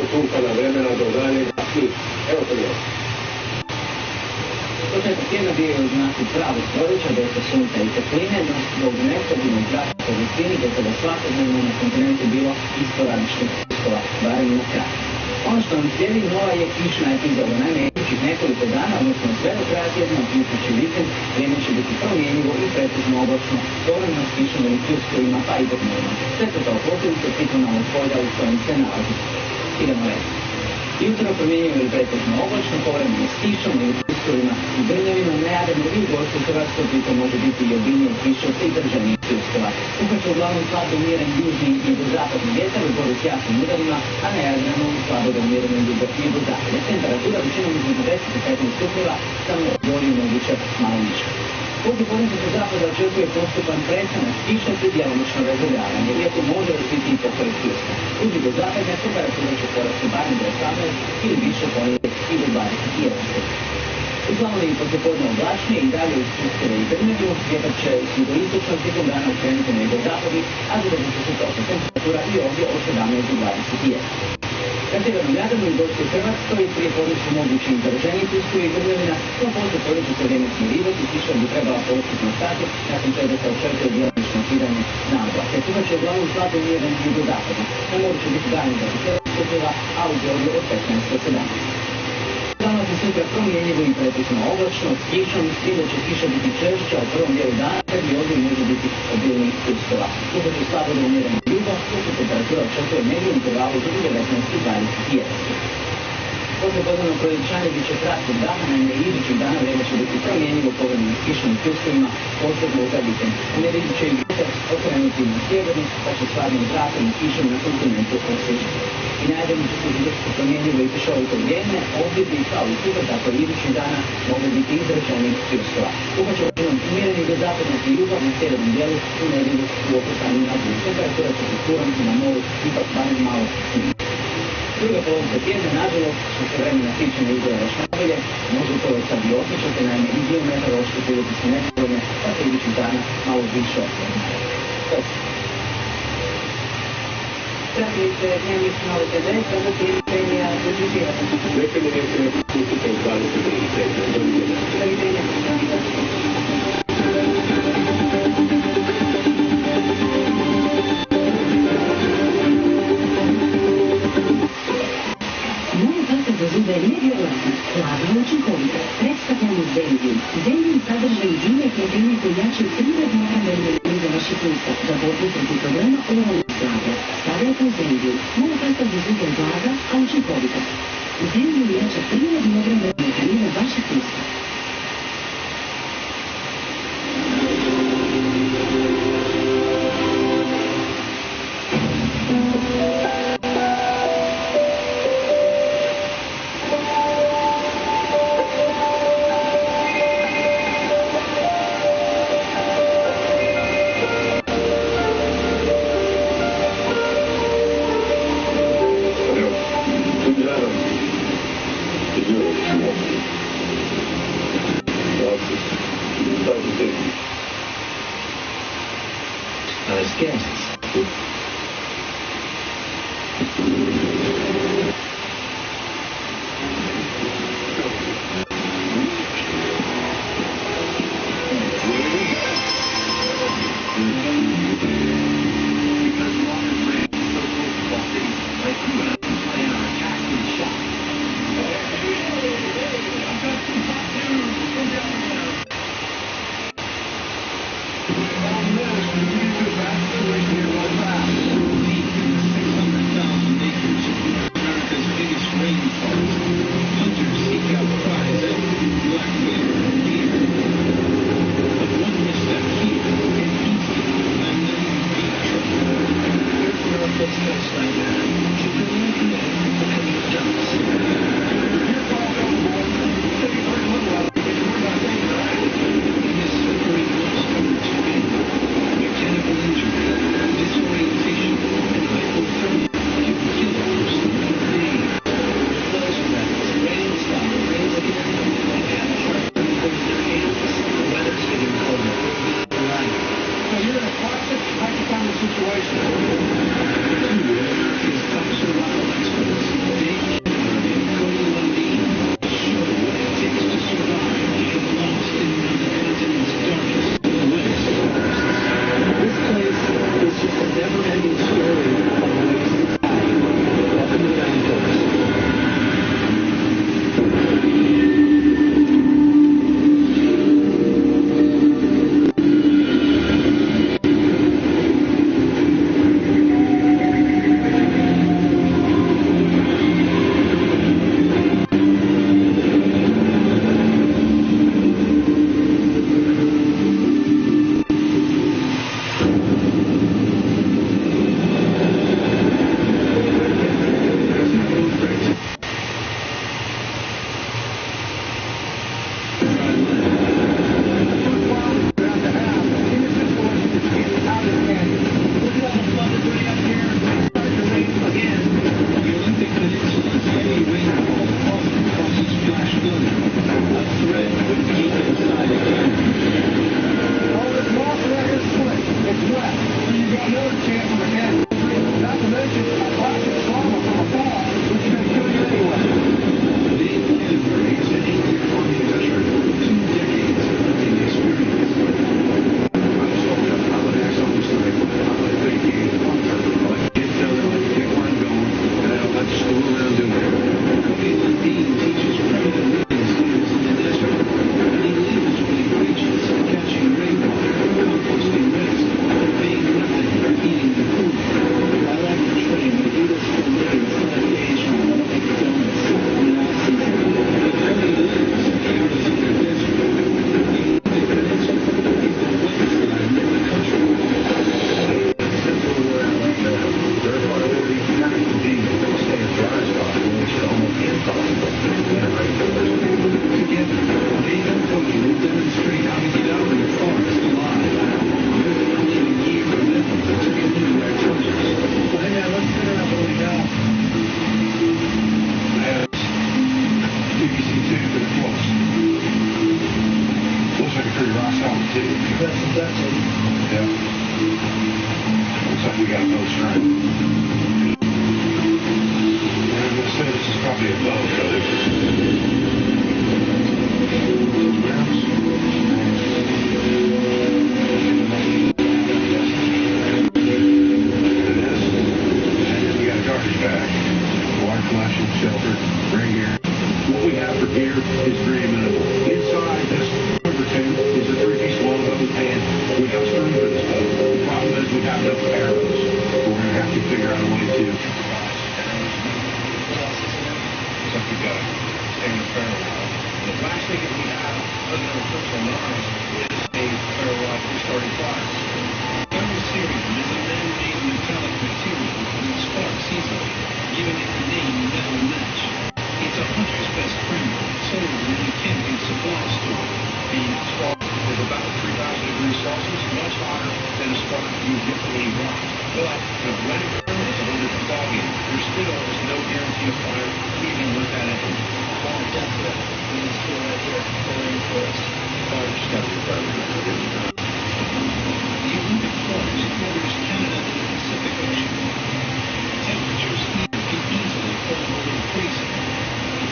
Speaker 3: odsunkana vremena do daljega i evo to je.
Speaker 10: Početak tjedna bio je u znaku pravog proljeća, dosta sunca i topline, no zbog nestabilnog zraka po visini gotovo svakodnevno na kontinentu bilo i sporadičnih pljuskova, barem na kraju. Ono što nam slijedi nova je kišna epizoda. Naime, idućih nekoliko dana, odnosno sve do kraja tjedna, uključujući vikend, vrijeme će biti promjenjivo i pretežno oblačno, povremeno s kišom ili pljuskovima, pa i dnevno. Sve to kao posljedica ciklonalnog polja u kojem se nalazi. Idemo redom. Jutro promjenjivo ili pretežno oblačno, povremeno s kišom ili pljuskovima i grmljevima, najavljeno i u Gorskoj Hrvatskoj, pritom može biti i obilnije kiše i državnih pljuskova. Uhaće uglavnom slabo umiren južni i jugozapadni vjetar u boru s jasnim udarima, a na Jadranu slabo umiren jugozapadne. Temperatura većinom između 10 i 15 stupnjeva, samo bolje moguće malo niže. Poslijepodne se zapada očekuje postupan prestanak kiše te djelomično razgledavanje, iako može biti i pokoji pljuska. U jugozapadne temperatura će porasti barem do 18 ili više ponedjeljak i do 21 stupnjeva. U Slavoniji poslijepodne oblačnije i dalje uz pljuskove i grmljenju, vjetar će s jugoistočnog tijekom dana okrenuti na jugozapadi, a zadržat će se točna temperatura i ovdje od 17 do 21. Na sjevernom Jadranu i Gorskoj Hrvatskoj prije podne su mogući izraženiji pljuskovi i grmljevina, no poslije podne će se vrijeme smirivati, kiša bi trebala postupno stati, nakon čega se očekuje djelomično ukidanje na oblake. Sutra će uglavnom slabo umiren jugozapadno. Na moru će biti daljnje do 7 stupnjeva, a u Gorju od 15 do 17. Danas je sutra promjenjivo i pretežno oblačno, s kišom, s tim da će kiša biti češća u prvom dijelu dana, kad i ovdje može biti obilnih pljuskova. Sutra će slabo do umjereno jugo, dok se temperatura očekuje negdje u intervalu do 19 i 21. Poslijepodnevno proljećanje bit će kratkog dana, naime idućih dana vrijeme će biti promjenjivo povremeno s kišom i pljuskovima, posebno za vikend. U nedjelju će i vjetar okrenuti na sjeverni, pa će stvarnim zrakom i kišom na kontinentu osvježiti. I najdemo će se zadržati promjenjivo i kišovito vrijeme, ovdje bi kao i sutra, tako i idućih dana mogli biti izraženih pljuskova. Uhaće umjereni do zapadnog i juga na sjevernom dijelu u nedjelju u opustanju na dnu. Temperatura će se kurati na moru ipak barem malo snimiti. Druga polovica tjedna, nažalost, što se vremena tiče ne izgleda još najbolje, može to već sad i osjećati, naime i dio meteorološke prilike su nepovoljne, pa se idućih dana malo više otvore.
Speaker 14: Pratili ste dnevnik Nove TV, sada ti Ilija Božižirana.
Speaker 3: Neka mi neke pustite u 23.
Speaker 14: Doviđenja.
Speaker 6: Za zube je nevjerojatna, plava i učinkovita. Predstavljamo Zendium. Zendium sadržaju dvije proteine koji jačaju prirodno obrambene za vaših usta. Za borbu protiv problema oralnog zdravlja. Stavljajte u Zendium. Nova pasta za zube je blaga, a učinkovita. Zendium jača prirodno obrambene mehanizme vaših usta.
Speaker 3: too.
Speaker 4: That's exactly.
Speaker 3: Yeah. Looks like we got no strength. And I'm going to say this is probably a bow, Cody. Shelter, right here. What we have for gear is very minimal. Inside this number 2 is a 3-piece longbow, and we have string for this boat. The problem is we have no arrows. We're going to have to figure out a way to improvise arrows. So we've got a standard ferro rod. The last thing that we have other than a personal knife is a ferro rod for starting fires.
Speaker 2: Ferro cerium is a man-made metallic material that sparks easily, giving it the name metal match. It's a hunter's best friend, sold in any camping supply store.
Speaker 3: The spark is about 3,000 degrees Celsius, much hotter than a spark you would get from any rock. But when it burns, it's a little bit foggy. There still is no guarantee of fire, even with that engine.
Speaker 15: Long definite. These two right here, going for us.
Speaker 3: Fire discovery program.
Speaker 2: The Olympic Forest borders Canada and the Pacific Ocean. Temperatures here can easily fall below freezing.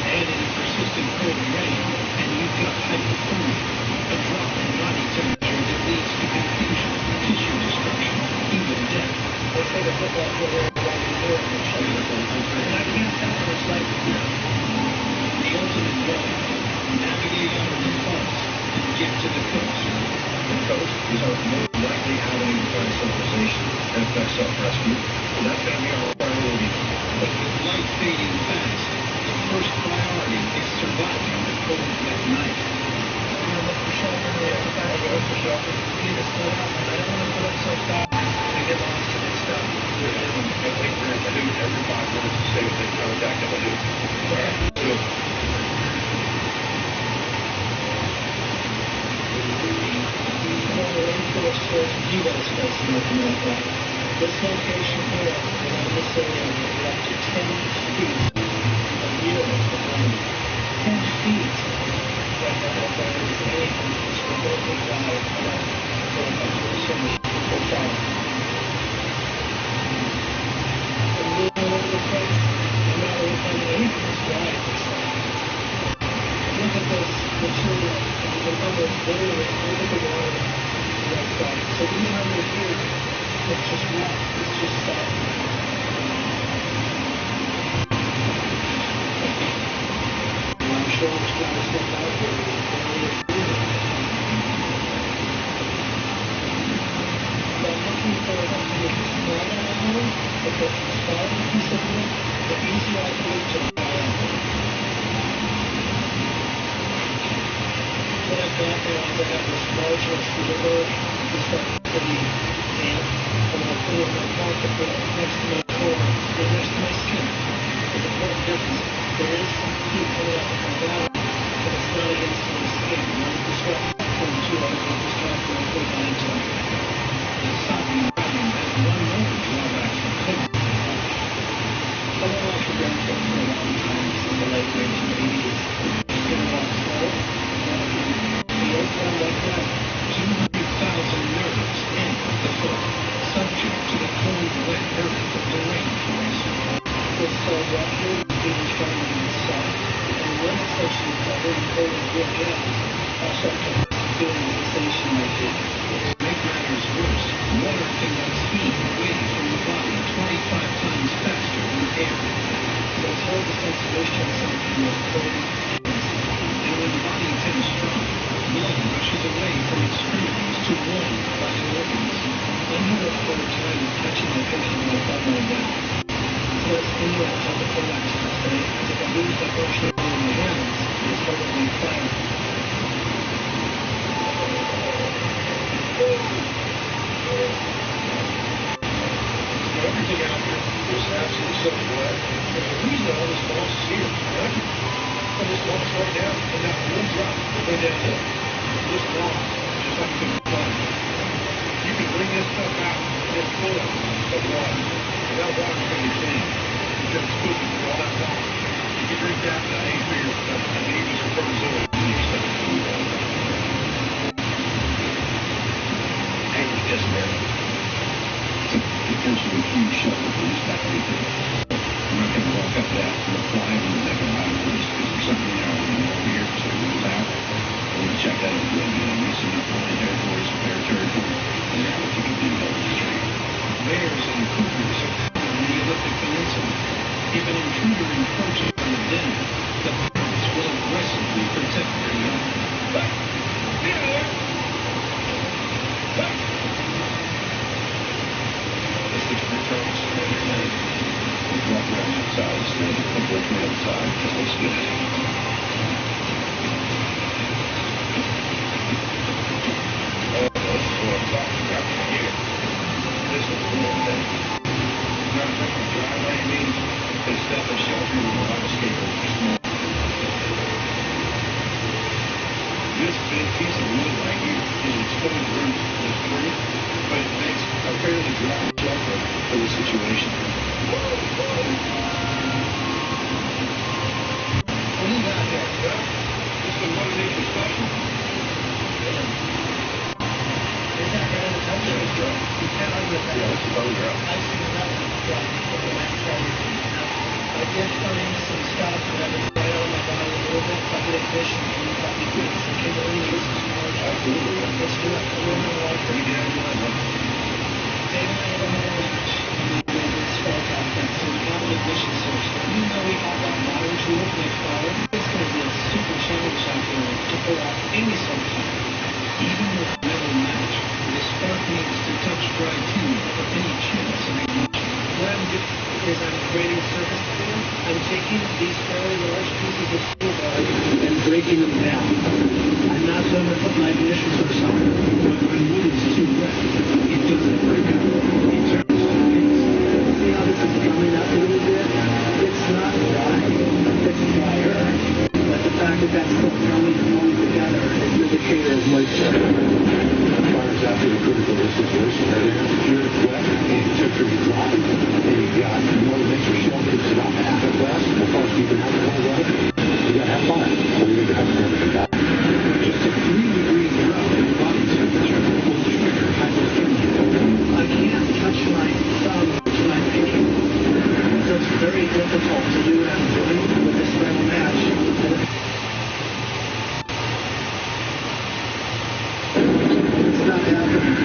Speaker 2: Add in persistent cold rain, and you've got hypothermia, a drop in body temperature that leads to confusion, tissue destruction, even death.
Speaker 15: Let's take a football field here right in Europe and show you this one. And I can't tell what it's like here.
Speaker 2: The ultimate goal, navigate out of the forest and get to the coast.
Speaker 3: The coast is our most likely avenue to find civilization and effect self-rescue, and that's going to be our priority.
Speaker 2: But with light fading fast, the first priority is surviving the cold, wet night.
Speaker 15: We're going to look for shelter. We have to find a way for shelter. We need to split up. I don't want to put up so fast and get lost and get stuck.
Speaker 3: And wait for a canoe every 5 minutes to stay within contact of a canoe.
Speaker 15: Okay.
Speaker 3: Good.
Speaker 15: U.S. Space North America. This location here, around this area, is up to 10 feet of yield of wind. 10 feet. Right now, if there is anything that's remotely live, going up to the surface for fire. And moving all over the place, I'm not really finding anything that's live. Look at this material. The number is literally, look at the water. So even under here, it's just rock. It's just stuff. I'm sure there's a lot of stuff out there. But I'm looking for something that's small on the hole. If it's a smaller piece of wood, the easier I can reach it. What I've got now is I have this marginal sliver. It's like pretty damp. I'm going to put it in my pocket next to my core and next to my skin. There's an important difference. There is some heat coming out of my body, but it's not against my skin. I'm not distracted from the two. I was not distracted when I put it into it.
Speaker 2: The Southern Island has one more drawback for cooking.
Speaker 15: Someone like your grandpa for a long time since the late 1980s. It's been a lot slow. The old one like that.
Speaker 2: 200,000 nerves in the foot, subject to the cold, wet earth of the rainforest.
Speaker 15: This rock here is being shown in the sun, and when it's actually covered in cold and real gas, I'll start to feel a sensation like this.
Speaker 2: To make matters worse, water conducts heat away from the body 25 times faster than air.
Speaker 15: So it's hard to sense moisture in something that's cold.
Speaker 2: And when the body temp's strong, blood rushes away from extremities to warm vital organs.
Speaker 15: I'm having a hard time touching my patient when I thought like that. So it's anyway, I have to pull back to the state, because if I lose that motion in my hands, it's hard to make fire.
Speaker 3: Everything out here is absolutely soaking wet. And the reason all this moss is here, right? And this moss right now, and not one drop way downhill. This moss, just like you can find. You can bring this stuff out and it's full of water. And that water's going to be clean because it's cooking for all that moss. You can drink that without any fear of any of these protozoa in your stomach.
Speaker 2: This big piece of wood right here is an exposed roof that's free, but it makes a fairly dry shelter for the situation. What do you got there? Well, it's the Mother Nature special.
Speaker 14: Is that right in the country?
Speaker 2: Yeah, that's right.
Speaker 14: You can't argue with that.
Speaker 2: Yeah, it's a bone drop.
Speaker 14: I've seen another drop with the last I did find some stuff that was right on my body a little bit, but with fish and probably good for kindling and some more.
Speaker 2: Absolutely.
Speaker 14: Let's do it. A little bit more.
Speaker 2: Pretty damn good, huh?
Speaker 14: Dave and I have a match. We did spell podcast, so we have an ignition source. Even though we have that modern tool to make fire, it's going to be a super challenge out here to pull off any source.
Speaker 15: Even with metal match, the spark needs to touch dry tube for any chance of ignition.
Speaker 14: What I'm doing is I'm creating a surface cleaner. I'm taking these fairly large pieces of steel bar and breaking them down. I'm not going to put my ignition source on.
Speaker 15: But when wood is too wet, it doesn't break out. It turns to paste.
Speaker 14: See how this is coming up a little bit? It's not dry. It's fire. But the fact that that's still coming together is an indicator of moisture.
Speaker 3: Fire's after the critical of the situation. If you're wet and temperature dropping, and you've got Mother Nature shelters about half at best, as far as keeping out the cold weather, you gotta have fire. Or you're gonna have to never come back.
Speaker 15: Just a 3-degree drop in body temperature will trigger hypothermia.
Speaker 14: I can't touch my thumb to my pinky. So it's very difficult to do what I'm doing with this metal match. It's not happening.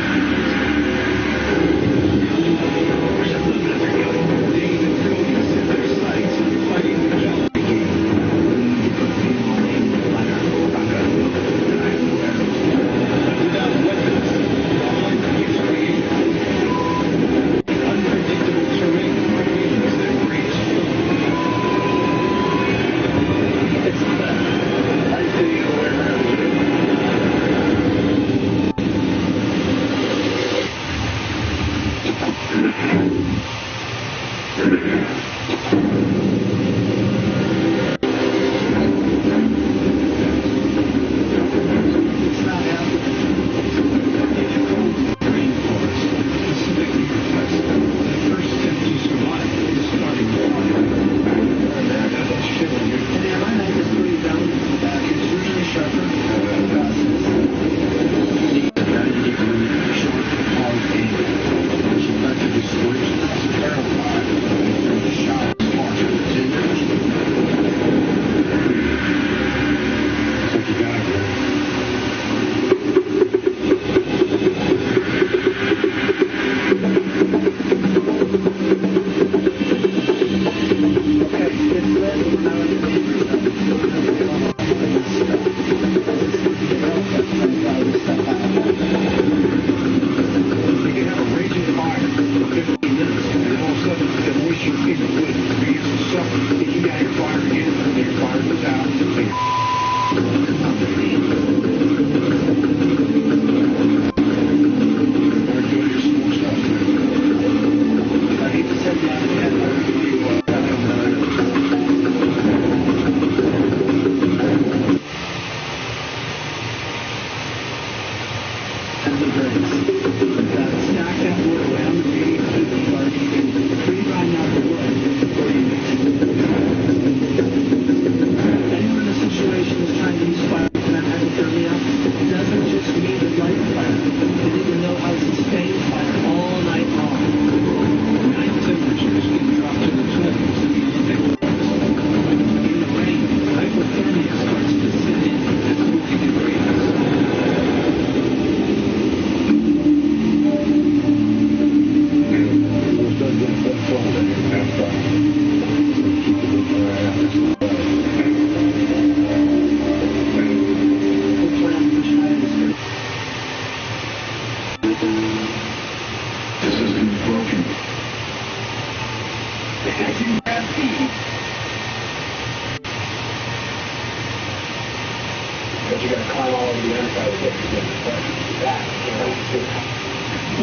Speaker 3: But you got to climb all over the inside to get to the part. That, you know, you do.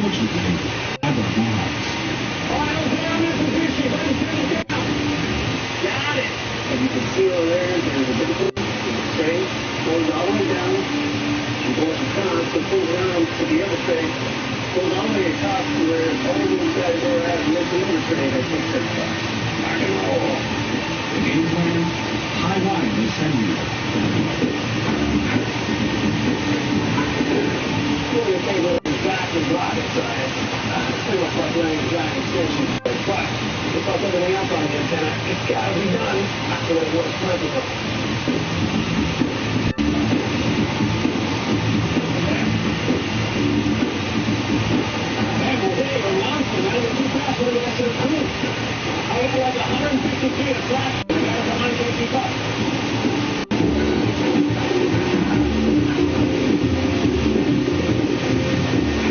Speaker 2: Fortunately, I brought my eyes.
Speaker 3: Miles down in position. Got it. And you can feel there's a bit of straight, goes all the way down. She goes across, so pulls around to the other straight, goes all the way across to where all the inside door has and lifts the other straight. I think that's rock and roll.
Speaker 2: The game plan, high wireless cellular.
Speaker 3: Really the table is exactly rocket science. Pretty much like laying a giant extension cord. But just like everything else on the antenna, it's got to be done after it works perfectly. I got like 150 feet of flash. I can't keep up.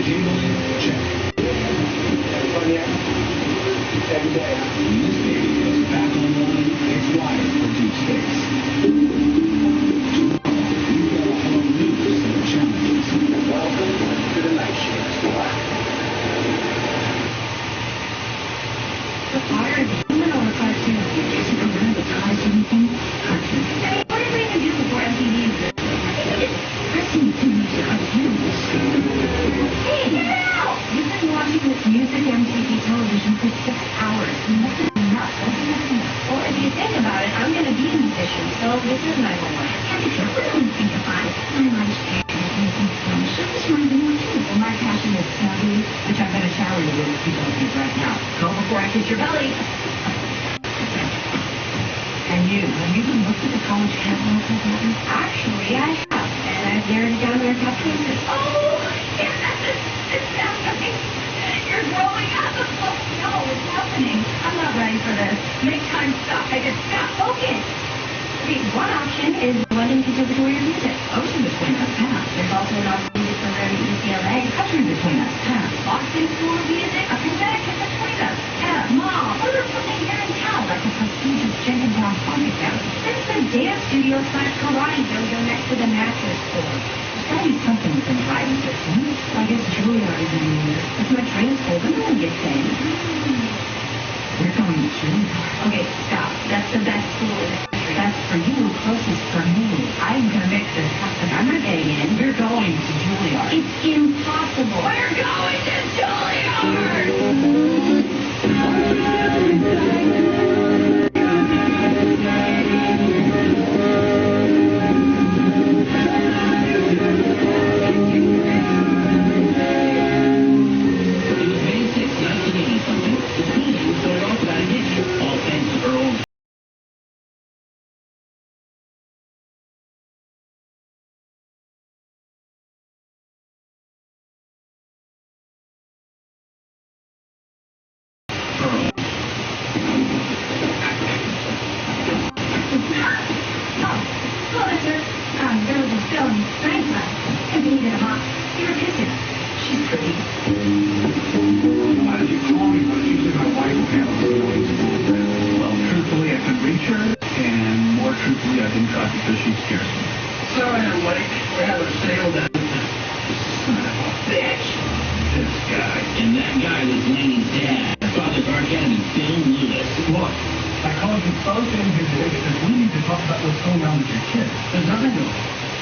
Speaker 2: Cabling, check.
Speaker 3: Everybody there? Every day.
Speaker 2: When this baby goes back online, it's wired for deep space. Tomorrow, we've got a whole new set of challenges.
Speaker 3: Welcome to the night shift.
Speaker 6: The fire is human or a cartoon? Is it around the ties or anything? Cartoon. Hey, what are we going to do before MTV is I've seen too much cartoons. Hey, now! You've been watching this music MTV television for 6 hours. You must have been nuts. Well, if you think about it, I'm going to be a musician, so this is my homework. If you really think about it, my life's passion is making films. It's my more too. Well, my passion is studying, which I'm going to shower you with people right now. Go before I kiss your belly. And have you been looked at the college catalog lately? Actually, I have. And I've narrowed it down to our top choices. Oh, yes, it's happening. You're growing up. Oh, no, it's happening. I'm not ready for this. Make time stop. I just stop. Focus. See, one option is London Conservatory of Music. Ocean between us. There's also an option for UCLA. Country between us. Boston School of Music. A Connecticut between us. Mom, what about something here in town, like a prestigious Jenkintown Phonic Gallery? There's the dance studio / karate dojo next to the mattress store. There's got to be something within driving distance. I guess Juilliard is in here. It's my training school, but no one gets paid. We're going to Juilliard. Okay, stop. That's the best school in the country. That's for you, closest for me. I'm going to make this happen. I'm not getting in. We're going to Juilliard. It's impossible. We're going to Juilliard!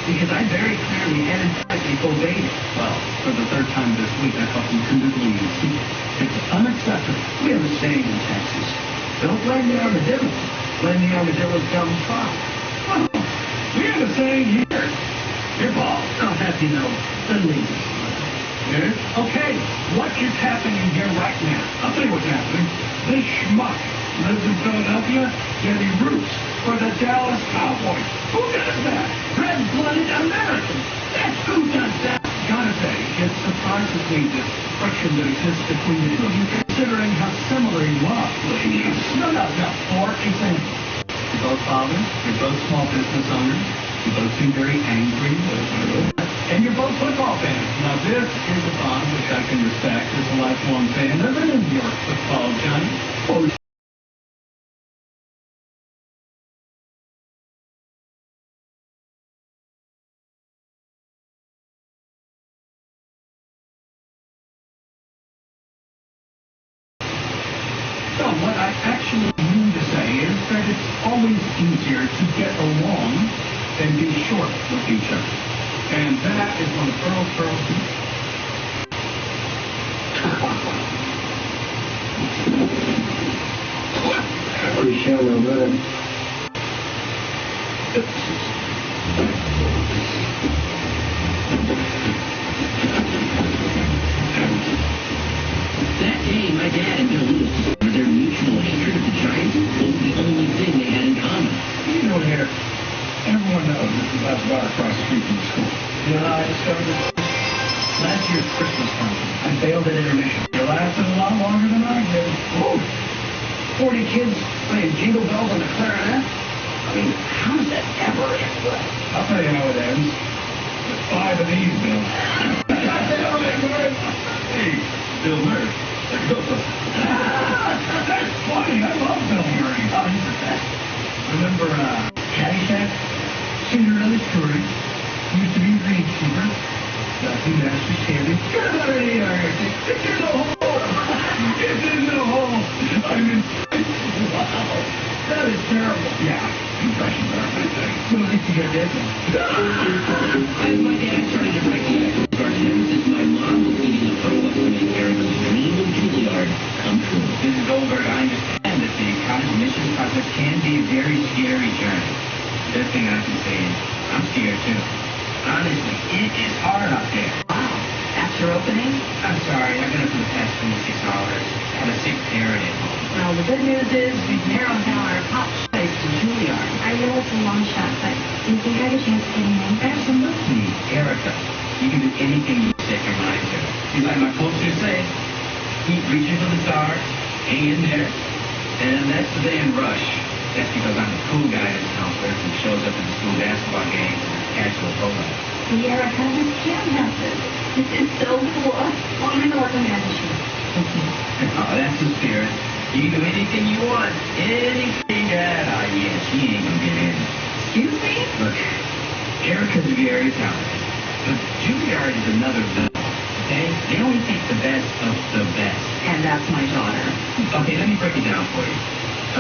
Speaker 16: Because I very clearly and emphatically obeyed it. Well, for the third time this week, I thought you couldn't believe it. It's unacceptable. We have a saying in Texas. Don't blame the armadillo. Blame the armadillo's dumb trot. Oh, we have a saying here. Your ball. I'll have you know, the lazy. Okay, what is happening here right now? I'll tell you what's happening. This schmuck lives in Philadelphia, yet he roots for the Dallas Cowboys. Who does that? Red-blooded Americans. That's who does that. Gotta say, it surprises me this friction that exists between the two of you, considering how similar you are. Ladies. No. For example, you're both fathers, you're both small business owners, you both seem very angry, and you're both football fans. Now this is a bond which I can respect as a lifelong fan of an New York football giant. always easier to get along than be short with each other. And that is one of Earl's
Speaker 3: Cristiano, man.
Speaker 2: That day, my dad and Bill Lewis discovered their mutual hatred of the Giants was the only thing they had in common.
Speaker 16: You know, here, everyone knows this is that bar across the street from the school. You know how I discovered this? Last year's Christmas function. I failed at intermission. It lasted a lot longer than I did. Whoa! 40 kids playing jingle bells on the clarinet. I mean, how does that ever end? I'll tell you how it ends. With 5 of these, Bill. Hey, Bill Murray. Let's go. That's funny. I love Bill Murray. Oh, he's the best. Remember Caddyshack? Cinderella's story. Used to be a greenskeeper. Got two masters standing. Get out of here! It's in the hole! It's in the hole! I'm in... Wow. That is terrible. Yeah. Impressions are my thing. Well, at least you got that one.
Speaker 2: As my dad started to break the ice with our since my mom was eating a throw up to make Erica's dream of Juilliard come true.
Speaker 17: Mrs. Goldberg, I understand that the college admissions process can be a very scary journey. The best thing I can say is I'm scared too. Honestly, it is hard out there.
Speaker 10: Wow. After opening?
Speaker 17: I'm sorry, I've been up for the past 26 hours. I have a sick parent at home.
Speaker 10: Well, the good news is we've narrowed down our top choice to Juilliard.
Speaker 18: I know it's a long shot, but do you think I have a chance of getting in?
Speaker 17: Absolutely. Erica, you can do anything you set your mind to. She's like my poster says, keep reaching for the stars, hang in there. And that's the band Rush. That's because I'm the cool guy in the counselor who shows up at the school basketball games and casual polo.
Speaker 18: Erica, this can't happen. This is so cool. Well, I'm going to work on that issue.
Speaker 17: Oh, that's the spirit. You can do anything you want. Anything that, yeah, she ain't gonna get in.
Speaker 10: Excuse me?
Speaker 17: Look, Erica's very talented. But Juilliard is another level, okay? They only take the best of the best.
Speaker 10: And that's my daughter.
Speaker 17: Okay, let me break it down for you.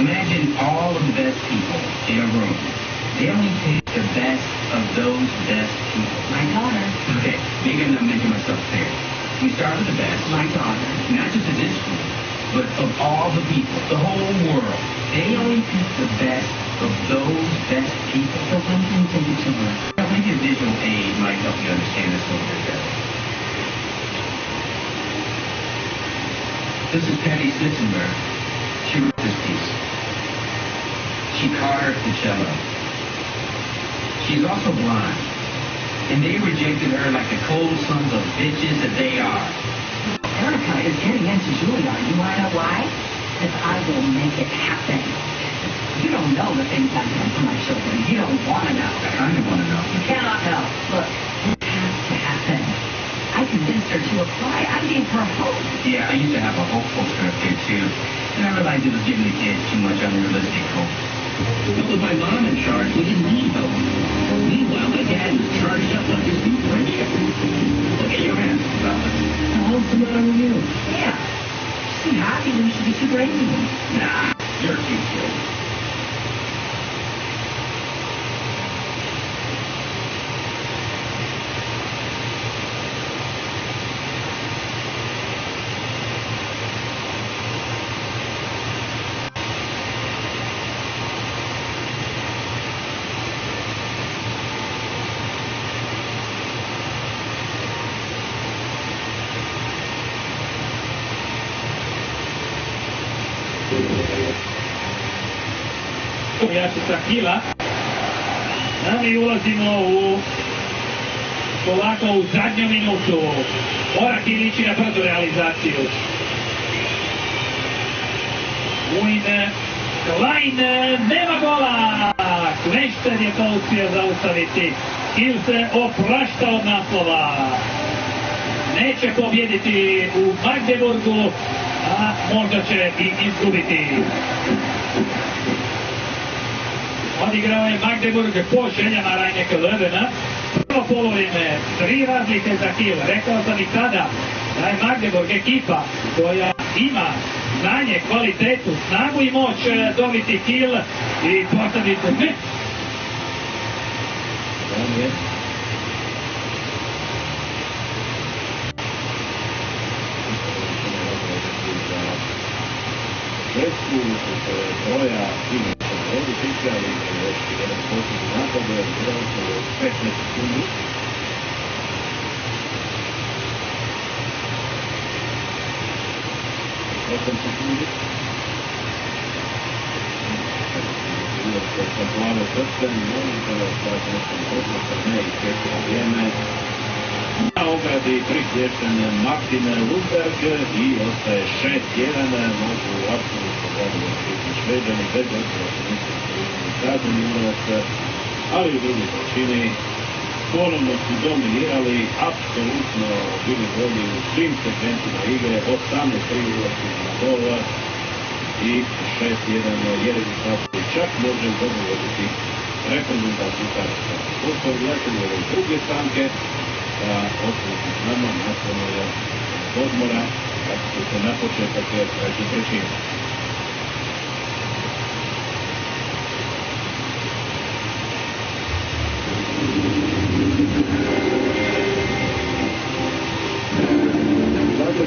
Speaker 17: Imagine all of the best people in a room. They only take the best of those best people.
Speaker 10: My daughter.
Speaker 17: Okay, maybe I'm not making myself clear. We start with the best.
Speaker 10: My daughter.
Speaker 17: Not just in this school, but of all the people, the whole world. They only pick the best of those best people.
Speaker 10: So when can you take it to her?
Speaker 17: Now, maybe a visual aid might help you understand this a little bit better. This is Patty Slitzenberg. She wrote this piece. She carved the cello. She's also blind. And they rejected her like the cold sons of bitches that they are.
Speaker 10: Erica is getting into Juilliard. You want to know why? Because I will make it happen. You don't know the things I've done for my children. You don't want to know.
Speaker 17: I kind of want to know.
Speaker 10: You cannot know. Look, it has to happen. I convinced her to apply. I gave her hope.
Speaker 17: Yeah, I used to have a hopeful script here too. And I realized it was giving the kids too much unrealistic hope.
Speaker 2: But with my mom in charge, we didn't need hope. Meanwhile, my dad was charged up on his new friendship.
Speaker 17: Look at your hands, fellas.
Speaker 10: What's the matter with you? Yeah. She's happy when you should be super angry.
Speaker 17: Nah, you're too good.
Speaker 19: Jačica Kila. Mi ulazimo u polako u zadnju minutu. Orak ići na brzu realizaciju. Uin Klein nema gola. Klešten je to uspio zaustaviti. Kil se oprašta od naslova. Neće pobjediti u Magdeburgu, a možda će i izgubiti. Odigrao je Magdeburg po željama Rajneka Löwena. Prvo polovine, 3 razlike za Kiel. Rekao sam i tada da je Magdeburg ekipa koja ima znanje, kvalitetu, snagu i moć dobiti Kiel I posljedice ne.
Speaker 2: Švedsku, broja igrača na ovu tiče, ali još jedan posljednji napad, prelazimo 15 sekundi. Sa plave srce, molim da vas nešto poslata, ne isteklo vrijeme. Na ogradi prisječen Martin Lundberg i ostaje 6-1, mogu apsolutno zadovoljno biti Šveđani, bez obzira što nisu kazneni udarac, ali u drugoj trećini ponovno su dominirali, apsolutno bili bolji u svim segmentima igre, 18 udaraca na gol i 6-1 je rezultat koji čak može zadovoljiti reprezentaciju Hrvatske. Poštovani gledatelji ove druge stanke, ostanite s nama, nastavno je odmora, vratite se na početak treće trećine.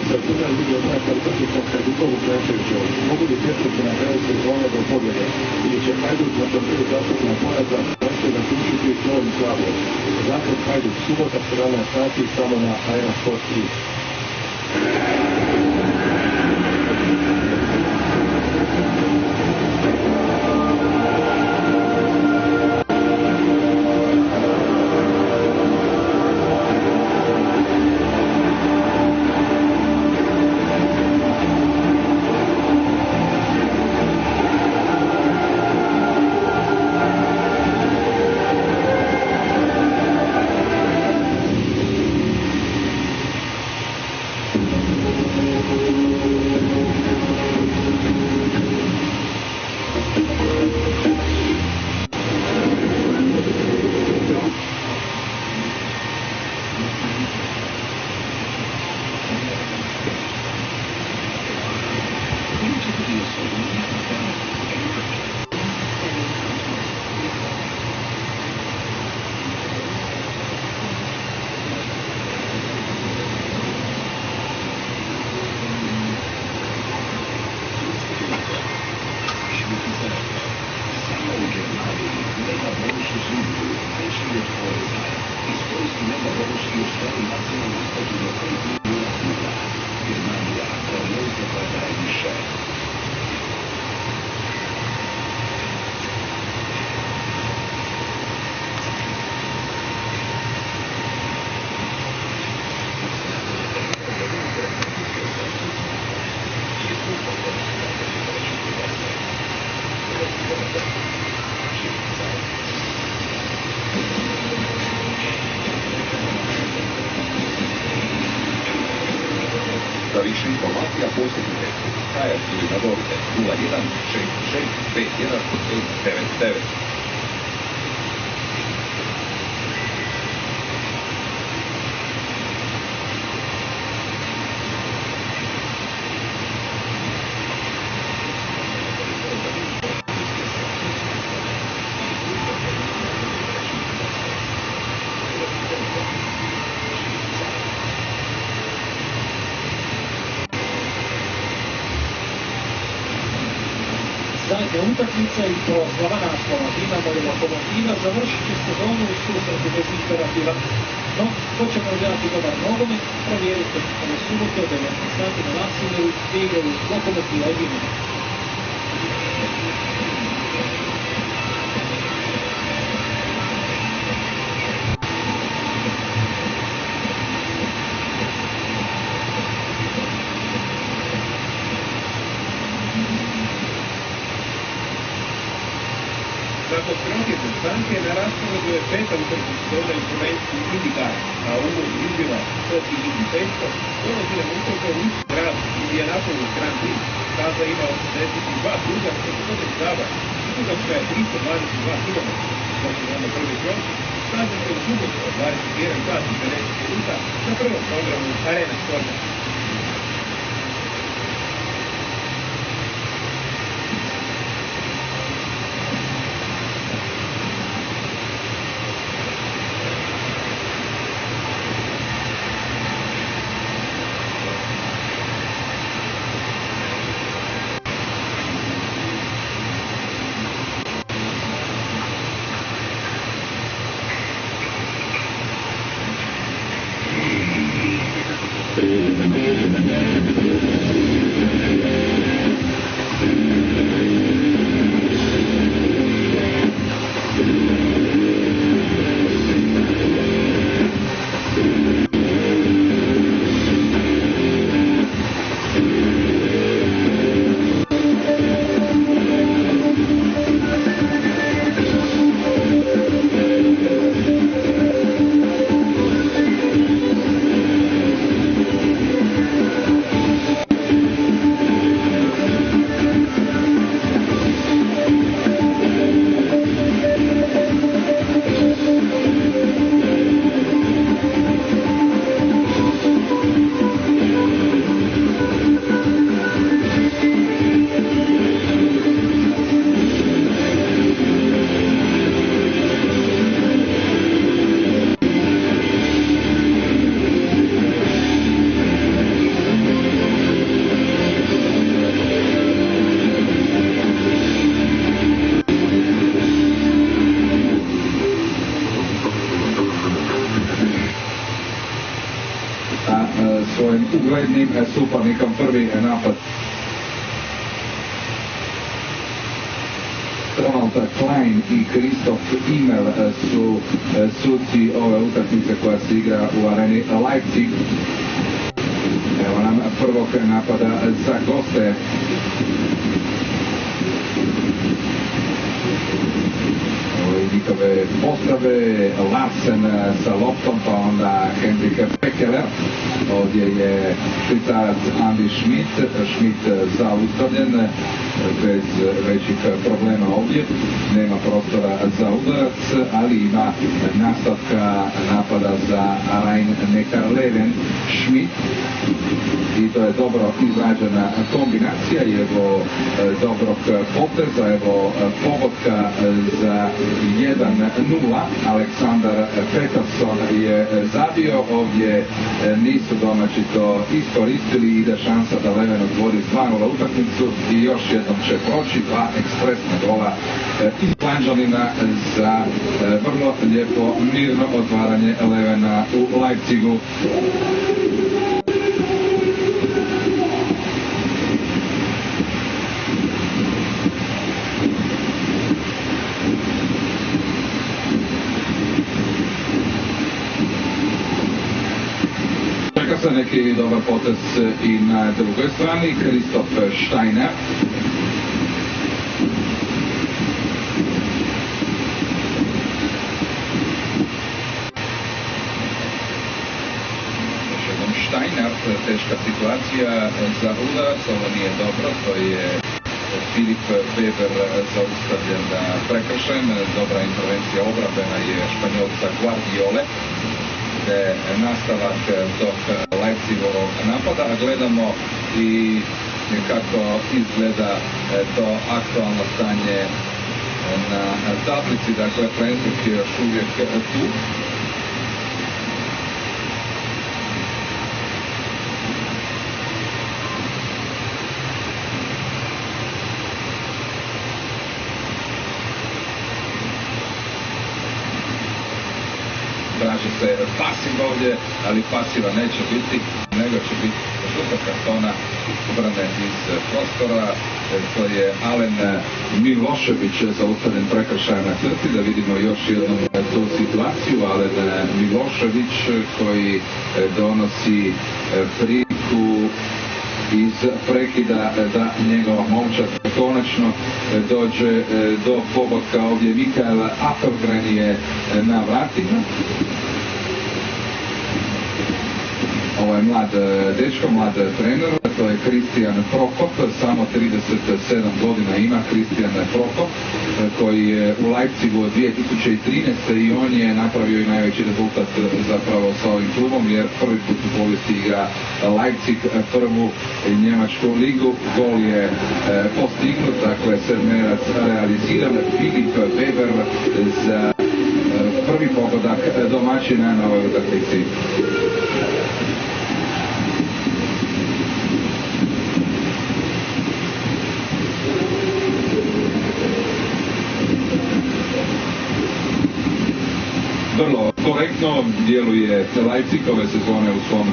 Speaker 4: Crtina ljudi od moja kvalitativnog Hajdukovu Krečeviću. Mogu li pješati na kraju sezone do pobjede? Ili će Hajduk na torniju zastupna poraza postoje zaključiti s Novim Slavom? Zaključ Hajduk, subota 17 sati samo na Arena Sport 3.
Speaker 20: Za više informacija posjetite Skype ili nazovite 01 66 51 599.
Speaker 21: Zadnja utakmica i proslava naslova Dinamo i Lokomotiva završit će sezonu u susretu bez imperativa. No, ko će gledati dobar nogomet, provjerite ove subote od 19 sati na Maksimiru gdje igraju Lokomotiva i Dinamo.
Speaker 22: Nakon protječne stanke na rasporedu je peta utakmica dodaju prvenstvu IndyCar, a ovo izbila Sochi Indy 500, dolazi nam utrka u isti grad Indianapolis Grand Prix. Staza ima 82 kruga, što se bude stava. Dugačka je 322 km. Počinjamo prvi krok. Staza se u subotu od 21 sat i 50 minuta na prvom programu Arena Sporta.
Speaker 1: uglednim suparnikom. Prvi napad Ronald Klein i Kristof Imel su suci ove utakmice koja se igra u areni Leipzig. Evo nam prvog napada za goste. Njihove postrave, Larsen sa loptom, pa onda Henrik Pekeler. Ovdje je švicarac Andi Schmidt zaustavljen bez većih problema ovdje. Nema prostora za udarac, ali ima nastavka napada za Rhein-Neckar-Löwen. Schmidt, i to je dobro izrađena kombinacija, evo dobrog poteza, evo pogotka za 1-0. Aleksandar Peterson je zabio, ovdje nisu domaći to iskoristili, ide šansa da Leven otvori 2-0 utakmicu i još jednom će proći 2 ekspresna gola iz Klanžanina za vrlo lijepo mirno otvaranje Levena u Leipzigu. Sa neki dobar potez i na drugoj strani, Kristof Steiner. Još jednom Steiner, teška situacija za udarac, ovo nije dobro, to je Filip Weber zaustavljen prekršajem, dobra intervencija obrambena je Španjolca Guardiole. Nastavak tog Leipzigovog napada, a gledamo i kako izgleda to aktualno stanje na tablici, dakle Flensburg je još uvijek tu. Traži se pasiv ovdje, ali pasiva neće biti, nego će biti žuta kartona obrane iz prostora. To je Alen Milošević zaustavljen prekršajem na crti, da vidimo još jednom tu situaciju. Alen Milošević koji donosi priliku iz prekida da njegov momčad konačno dođe do pogotka. Ovdje Mikael Appelgren je na vratima. Ovo je mlad dečko, mlad trener, to je Kristijan Prokop, samo 37 godina ima Kristijan Prokop, koji je u Leipzigu od 2013. i on je napravio i najveći rezultat zapravo sa ovim klubom, jer prvi put u povijesti igra Leipzig prvu njemačku ligu. Gol je postignut, dakle sedmerac realiziran. Filip Weber za prvi pogodak domaćina na ovoj utakmici. Vrlo korektno djeluje Leipzig ove sezone u svom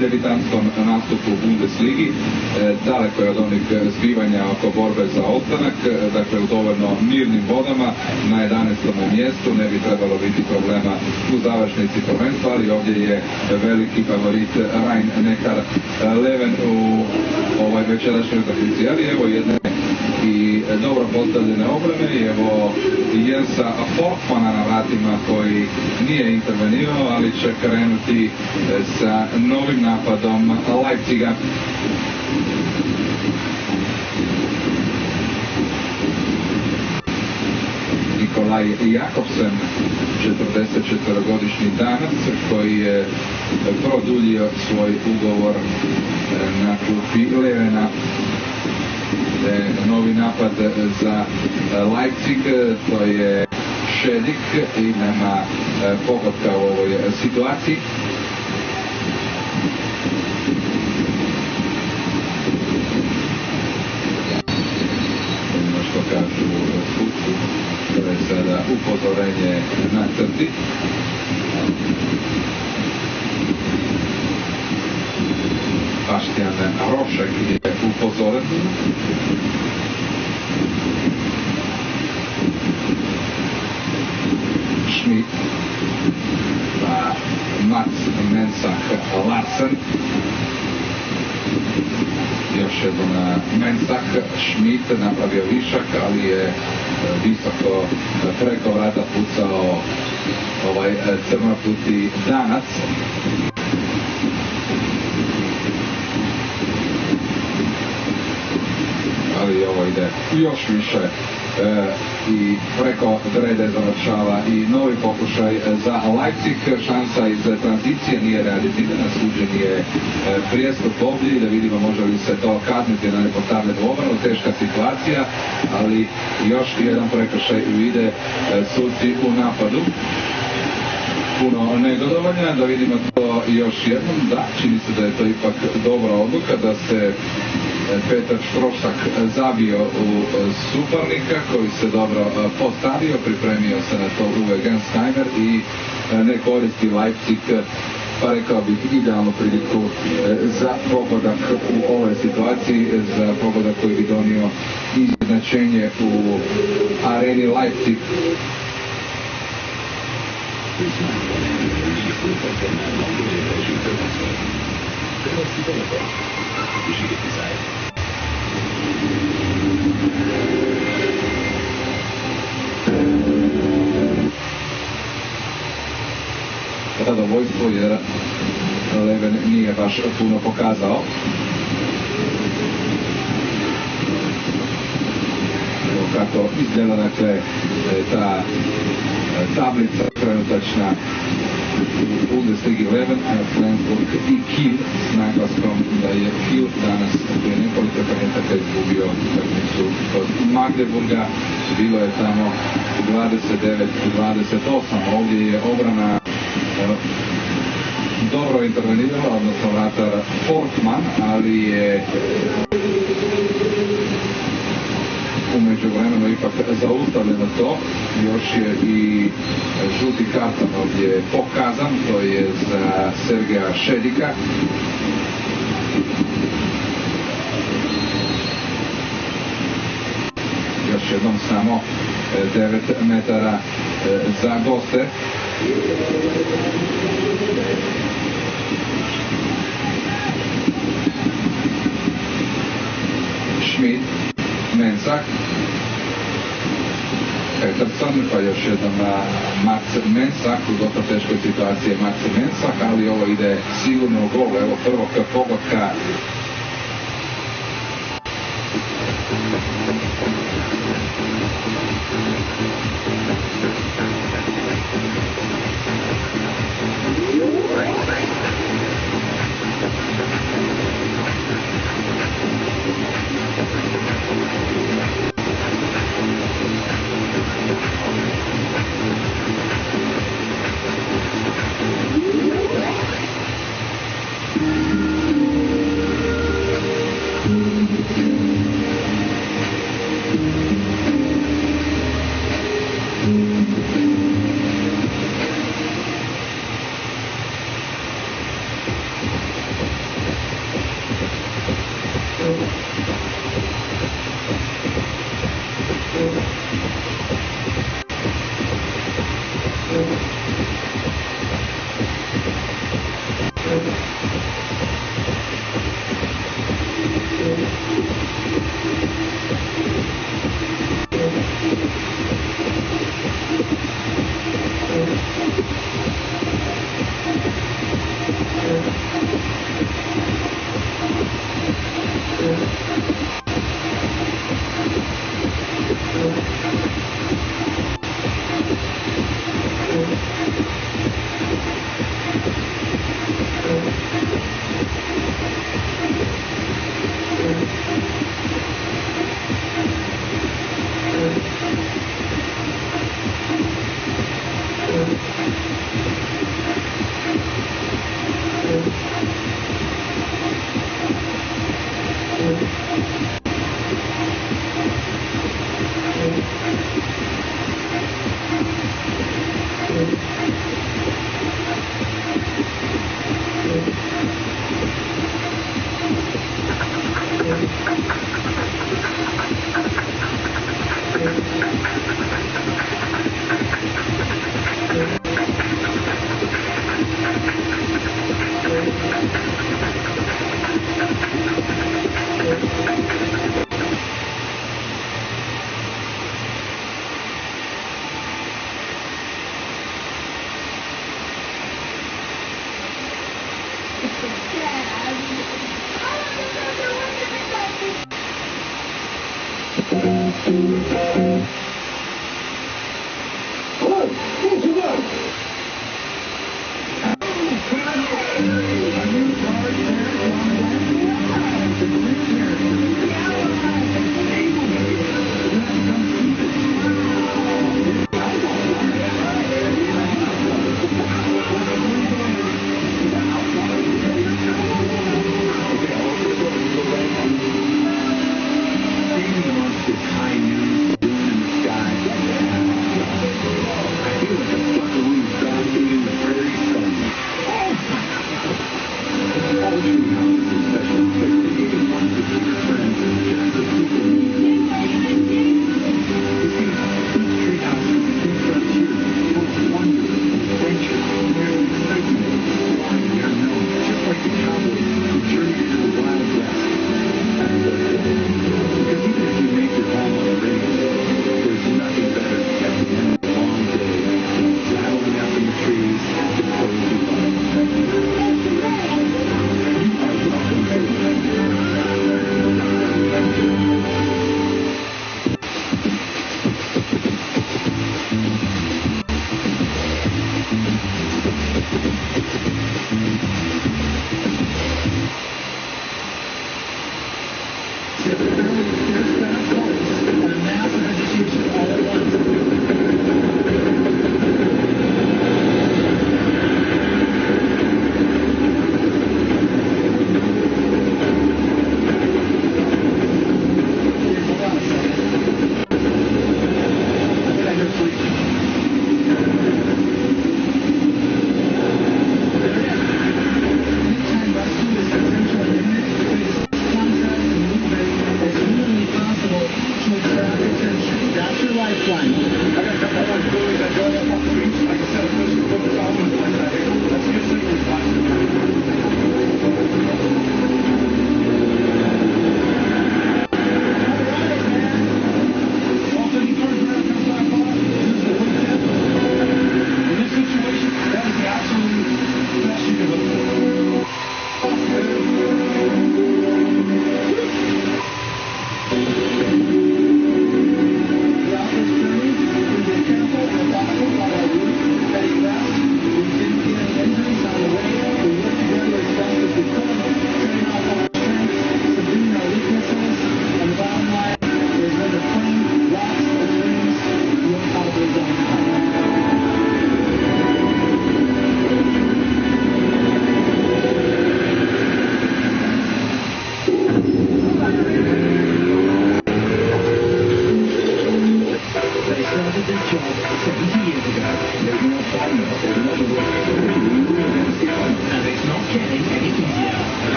Speaker 1: debitantskom nastupu u Bundesligi. Daleko je od onih zbivanja oko borbe za ostanak, dakle u dovoljno mirnim vodama na 11. mjestu, ne bi trebalo biti problema u završnici prvenstva, ali ovdje je veliki favorit Rhein-Neckar-Löwen u ovoj večerašnjoj utakmici. Ali evo jedne i dobro postavljene obrane i evo Jensa Folkmana na vratima koji nije intervenirao, ali će krenuti sa novim napadom Leipziga. Nikolaj Jakobsen, 44-godišnji Danac koji je produljio svoj ugovor na klupi Levena. Novi napad za Leipzig, to je Šedik i nema pogotka u ovoj situaciji. Što kažu suci, to je sada upozorenje na crti. Trošek je upozoren. Schmidt, pa Mats Mensak Larsen. Još jedan Mensak, Schmidt napravio višak, ali je visoko preko vrata pucao ovaj crnoputi Danac. Ali ovo ide još više i preko grede završava i novi pokušaj za Leipzig. Šansa iz tranzicije nije realizirana, suđen je prijestup ovdje, da vidimo može li se to kazniti na nepostavljenu obranu. Teška situacija, ali još jedan prekršaj vide suci u napadu. Puno negodovanja, da vidimo to još jednom. Da, čini se da je to ipak dobra odluka, da se Petar Štrošak zabio u suparnika koji se dobro postavio, pripremio se na to Uwe Gensheimer i ne koristi Leipzig, pa rekao bih idealnu priliku za pogodak u ovoj situaciji, za pogodak koji bi donio izjednačenje u areni Leipzig. Zadovoljstvo jer Leven nije baš puno pokazao. Evo kako izgleda dakle ta tablica trenutačna u Bundesligi Leven, Flensburg i Kiel, s naglaskom da je Kiel danas prije nekoliko trenutaka izgubio utakmicu kod Magdeburga, bilo je tamo 29-28, ovdje je obrana dobro intervenirala, odnosno vratar Fortman, ali je u međuvremenu ipak zaustavljeno to. Još je i žuti karton ovdje pokazan, to je za Sergeja Šedika. Još jednom samo 9 metara za goste. Schmidt, Mensak, Peterson, pa još jedan Mats Mensak, u dosta teškoj situaciji Mats Mensak, ali ovo ide sigurno u gol, evo prvog pogotka.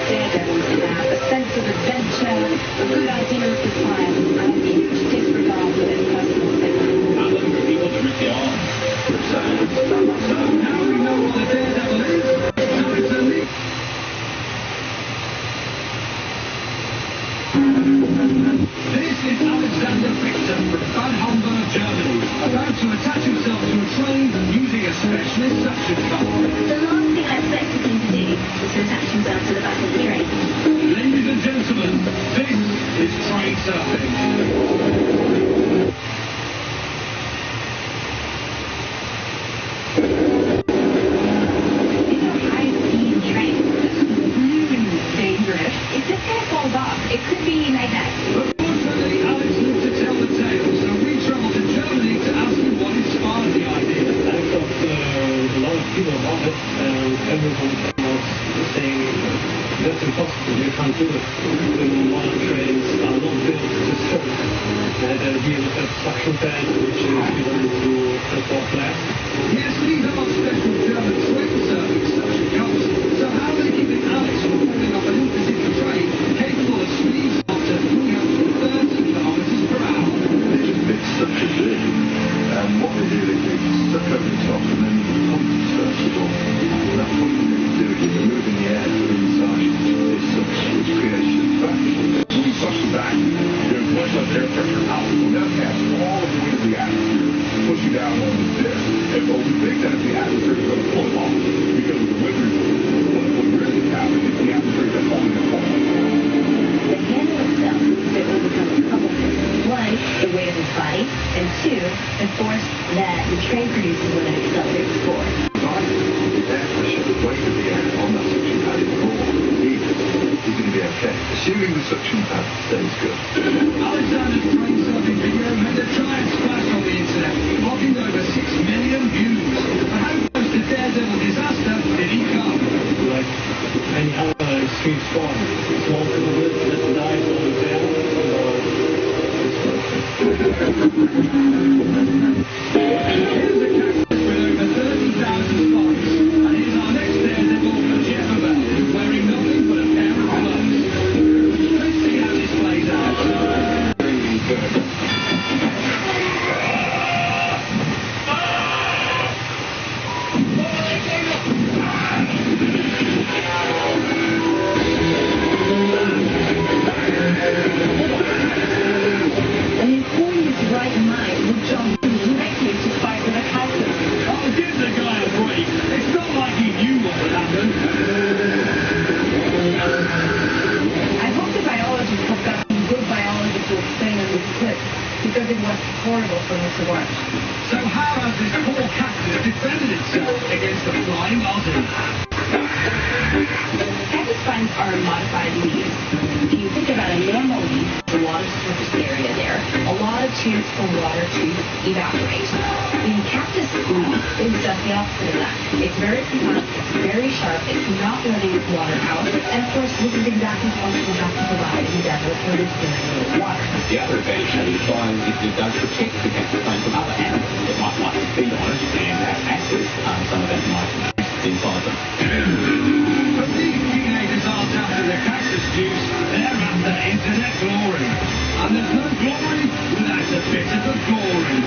Speaker 6: daredevils to have a sense of adventure, a good idea of the time, and a huge disregard for their personal safety.
Speaker 5: I'm looking for people to rip you off.
Speaker 16: So now we know what a daredevil is. Now it's a leap. This is Alexander Richter from Bad Homburg, Germany, about to attach himself to a train using a specialist suction cup.
Speaker 6: The last thing I expected him to do was to attach himself to the back of the train.
Speaker 16: Ladies and gentlemen, this is train surfing.
Speaker 6: Dangerous. If this guy falls off, it could be night-night.
Speaker 16: Unfortunately, Alex lived to tell the tale, so we travelled to Germany to ask him what inspired the idea.
Speaker 21: I thought a lot of people about it, and everyone was saying that's impossible, you can't do it. The modern trains are not built to surf. There will be a suction pad which is designed to transport blast.
Speaker 16: Yes, these are special German train surfing suction cups. So how are they keeping Alex from falling off an intercity train capable of speeds up to 330 kilometers per hour?
Speaker 11: It's such a big, and what they do is they suck over the top and then pump first of all. And that pumping they do is moving the air inside. It sucks, which creates a back. When you suck the back, there's much less air pressure out. So that has all of the wind of the atmosphere push you down on this. And so we think that the atmosphere is going to pull it off because of the wind resistance. But what really happens is the atmosphere is holding it off.
Speaker 6: The handle itself will overcome a couple things. One, the weight of his body, and two, the force that the train produces when it accelerates forward.
Speaker 11: The air pressure, the weight of the air on that suction pad is more even. He's going to be okay, assuming the suction pad stays good.
Speaker 16: Alexander's train surfing video made a giant splash on the internet, clocking over 6 million views. But how close to daredevil disaster did he come?
Speaker 21: Like any other extreme sport, small little bit, let's die, slow down.
Speaker 16: Here's a cactus with over 30,000 spikes. And here's our next daredevil, Jeff Abel, wearing nothing but a pair of gloves. Let's see how this plays out.
Speaker 6: And his his right mind would jump directly to fight with a cactus.
Speaker 16: Oh, give the guy a break. It's not like he knew what would happen.
Speaker 6: I hope the biologists have got some good biology to explain in this clip, because it was horrible for me to watch.
Speaker 16: So how has this poor cactus defended itself against the flying Aussie?
Speaker 6: Cactus spines are modified leaves. If you think about a normal leaf, a lot of surface area there, a lot of chance for water to evaporate. In cactus leaf, it's just the opposite of that. It's very smart, it's very sharp, it's not letting its water out, and of course this is exactly what we have to provide in the desert where there's very little water.
Speaker 5: The other advantage of the spine is it does protect the cactus plant from other animals that might like to feed on it and have access some of that nice inside them.
Speaker 16: But these teenagers aren't after the cactus juice, they're after internet glory. And there's no glory without a bit of a glory.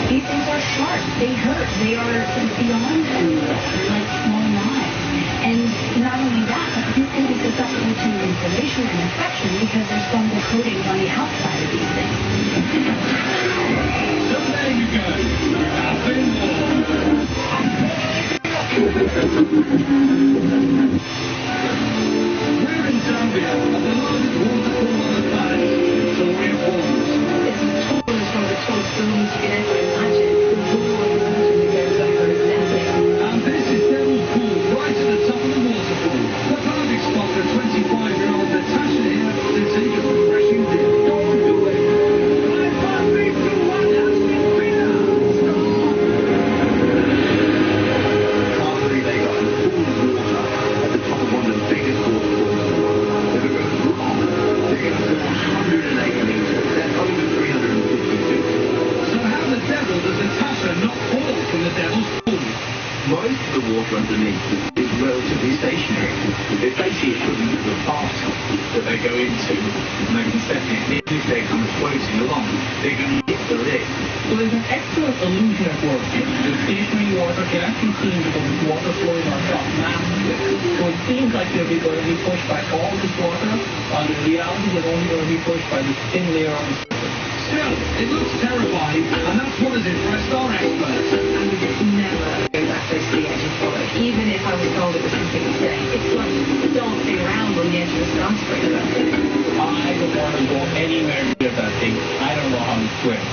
Speaker 6: These things are sharp, they hurt, they are beyond animals, they're like small knives. And not only that, but these can be susceptible to inflammation and infection because there's fungal coatings on the outside of these things.
Speaker 16: So there you go. You have been warned. We're in Zambia, at the largest waterfall on the planet, Victoria Falls.
Speaker 6: It's totally from the coast, so you can actually imagine the roar of the water that goes over Zambia.
Speaker 16: And this is Devil's Pool, right at the top of the waterfall. The perfect spot for 25-year-old Natasha here to take a refreshing dip. Don't do it! 5, 4, 3, 2, 1, and spin out!
Speaker 11: Can't believe they got a pool of water at the top of one of the biggest waterfalls in the world. If it goes wrong, they're going to fall 108 meters. They're over 350 feet.
Speaker 16: So how the devil does Natasha not fall from the Devil's Pool?
Speaker 11: Most of the water underneath is relatively stationary. It basically
Speaker 16: the path that they go into, and they can step in. Even if they're kind of floating along, they're going to hit the lid.
Speaker 8: So there's an excellent illusion at work here. The stationary water can actually seem to be water flowing on top massively. So it seems like they're going to be pushed by all this water, but in reality they're only going to be pushed by this thin layer on the surface.
Speaker 19: Still, it looks terrifying, and that's what has impressed our experts.
Speaker 10: I would never go that close to the edge of water, even if I was told it was completely safe. It's like dancing around on the edge of a skyscraper.
Speaker 8: I don't want to go anywhere near that thing. I don't know how to swim.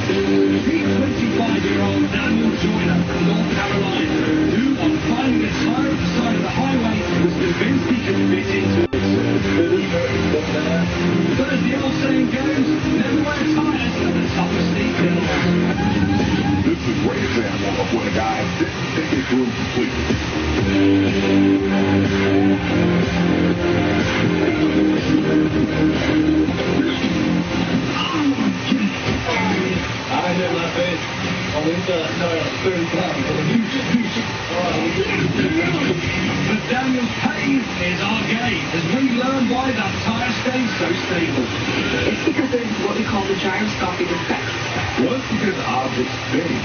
Speaker 19: The 25-year-old Daniel Joyner from North Carolina, who, on finding a tire at the side of the highway, was convinced he could fit into it. But as the old saying goes, never wear tires at the top of steep hills.
Speaker 11: This is a great example of when a guy didn't think it through completely.
Speaker 19: I hear my face. Oh, it's no, 30 pounds. But Daniel's pain is our gain, as we learn why that tire stays so stable.
Speaker 10: It's because of what we call the gyroscopic effect.
Speaker 11: Once you get the object spinning,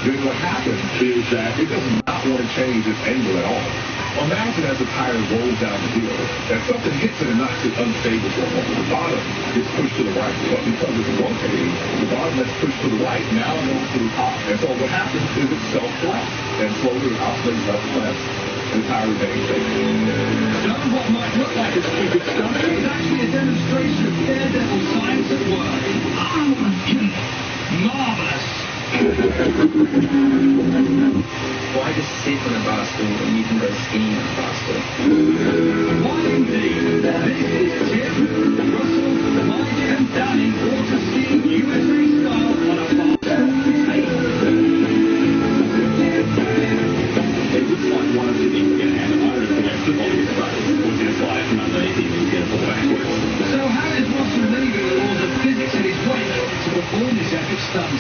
Speaker 11: then what happens is that it does not want to change its angle at all. Imagine as the tire rolls down the hill, that something hits it and knocks it unstable for a moment. The bottom gets pushed to the right, but because it's rotating, the bottom gets pushed to the right, now it goes to the top. And so what happens is it self-flaps, and slowly it oscillates left and left, and the tire remains stable.
Speaker 19: So what might look like a stupid stunt is actually a demonstration of daredevil science at work. Marvellous!
Speaker 8: Why just sit on a bar stool when you can go skiing on a bar stool?
Speaker 19: Why indeed? This is Tim, Russell, Mike and Danny water skiing USA style on a bar stool.
Speaker 5: It looks like one of the things going to happen. I don't think that's the body structure. We're going to fly from underneath him and get a fall backwards.
Speaker 19: So how is Russell leaving the laws of physics in his wake to perform this epic stunt?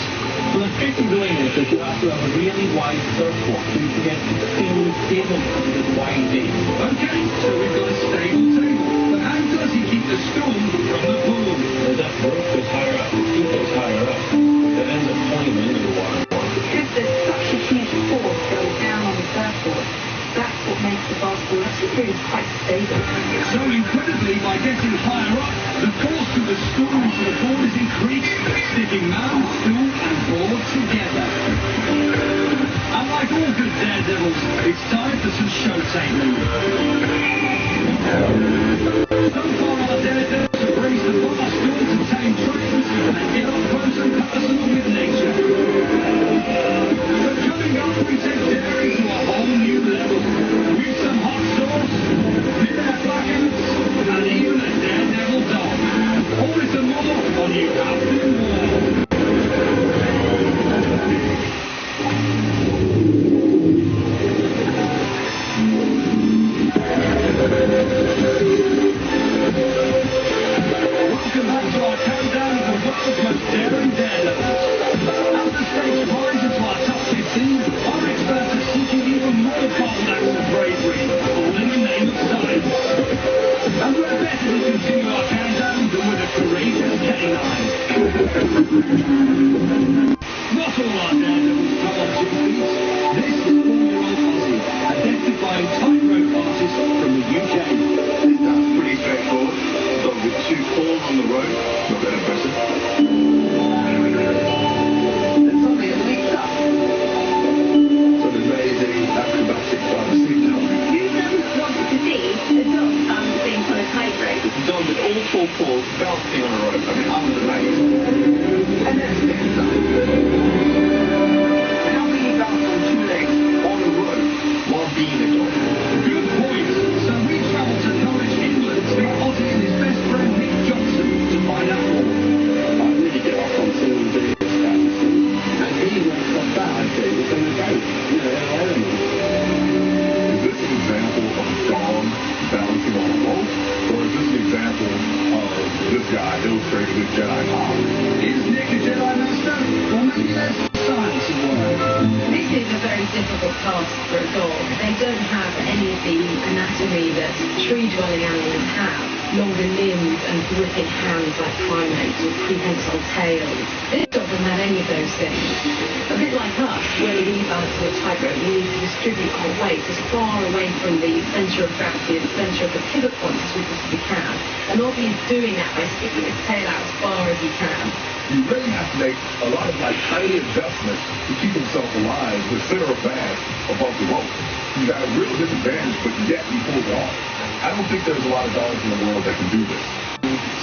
Speaker 8: Well, the trick in doing this is you have to have a really wide surfboard so you can get extremely stable with this wide base.
Speaker 19: Okay, so we've got a stable table. But how does he keep the storm from the pool?
Speaker 5: As that rope goes higher up, the feet goes higher up, that ends up pulling them into the water.
Speaker 10: Because there's such a huge force going down on the surfboard, that's what makes the bar stool actually really quite stable.
Speaker 19: So incredibly, by getting higher up, the force to the stool into the board is increased, sticking man, stool and board together. And like all good daredevils, it's time for some showtime. So far our daredevils have raised the bar stool to tame trains and get up close and personal with nature. But coming up, we take daring to a whole new level. With some hot sauce, mid-air blackouts, and even a daredevil dog. All this and more on You Have Been Warned. Welcome back to our countdown of the world's most daring daredevils. As the stage rises to our top 15, our experts are seeking even more bold acts of bravery, all in the name of science. And where better to continue our countdown than with a courageous canine. Not all our daredevils come on 2 feet. This is 4-year-old Ozzy, a death-defying tightrope artist from the UK.
Speaker 11: That's pretty straightforward. But with 2 falls on the road, not that impressive.
Speaker 10: There's something that leaks up.
Speaker 11: Some amazing acrobatics by the sea now.
Speaker 10: Who doesn't want to see a dog balancing on a tightrope?
Speaker 11: It's a dog with all 4 paws bouncing on a rope. I mean, I was amazed.
Speaker 10: And then sticks up. How will you dog, they don't have any of the anatomy that tree-dwelling animals have. Longer limbs and gripping hands like primates with prehensile tails. This dog doesn't have any of those things. A bit like us, where we balance on a tightrope, we need to distribute our weight as far away from the centre of gravity and centre of the pivot point as we possibly can. And Ozzy is doing that by sticking his tail out as far as he can.
Speaker 11: You really have to make a lot of like tiny adjustments to keep himself alive with center of mass above the rope. He's got a real disadvantage, but yet he pulls it off. I don't think there's a lot of dogs in the world that can do this.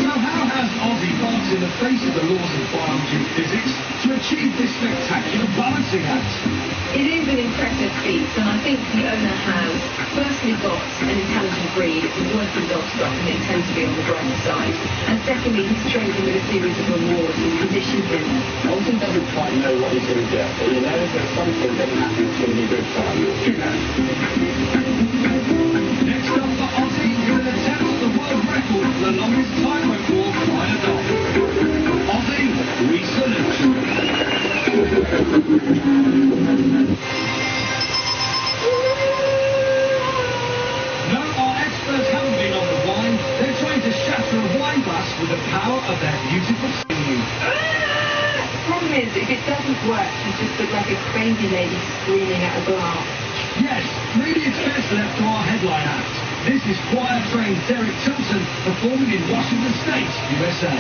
Speaker 19: So how has Ozzy fought in the face of the laws of biology and physics to achieve this spectacular balancing act?
Speaker 10: It is an impressive feat, and I think the owner has firstly got an intelligent breed. It's a working dog stock, and they tend to be on the brighter side. And secondly, he's trained him with a series of rewards and conditioned him.
Speaker 12: Ozzy doesn't quite know what he's going to get, but he knows there's something that happens going to be good for him.
Speaker 19: Next up for Ozzy is an attempt at the world record for the longest tightrope walk by a dog. Ozzy, we salute you. No, our experts haven't been on the wine. They're trying to shatter a wine glass with the power of their beautiful singing.
Speaker 10: The problem is, if it doesn't work, you just look like a crazy lady screaming at a glass.
Speaker 19: Yes, maybe it's best left to our headline act. This is choir-trained Derek Tilton performing in Washington State, USA.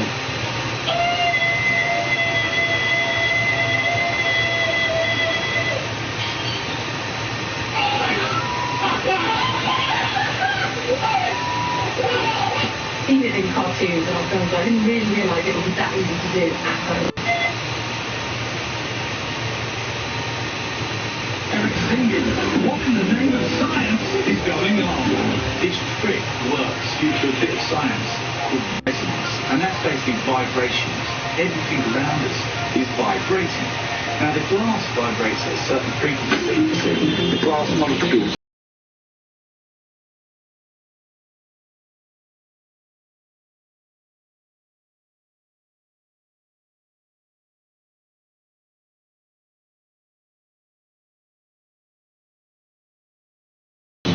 Speaker 10: Seen it in cartoons and on films, I didn't really realise it was that easy to do at home.
Speaker 19: Singing, what in the name of science is going on?
Speaker 13: This trick works due to a bit of science called resonance, and that's basically vibrations. Everything around us is vibrating. Now the glass vibrates at a certain frequency. The glass molecules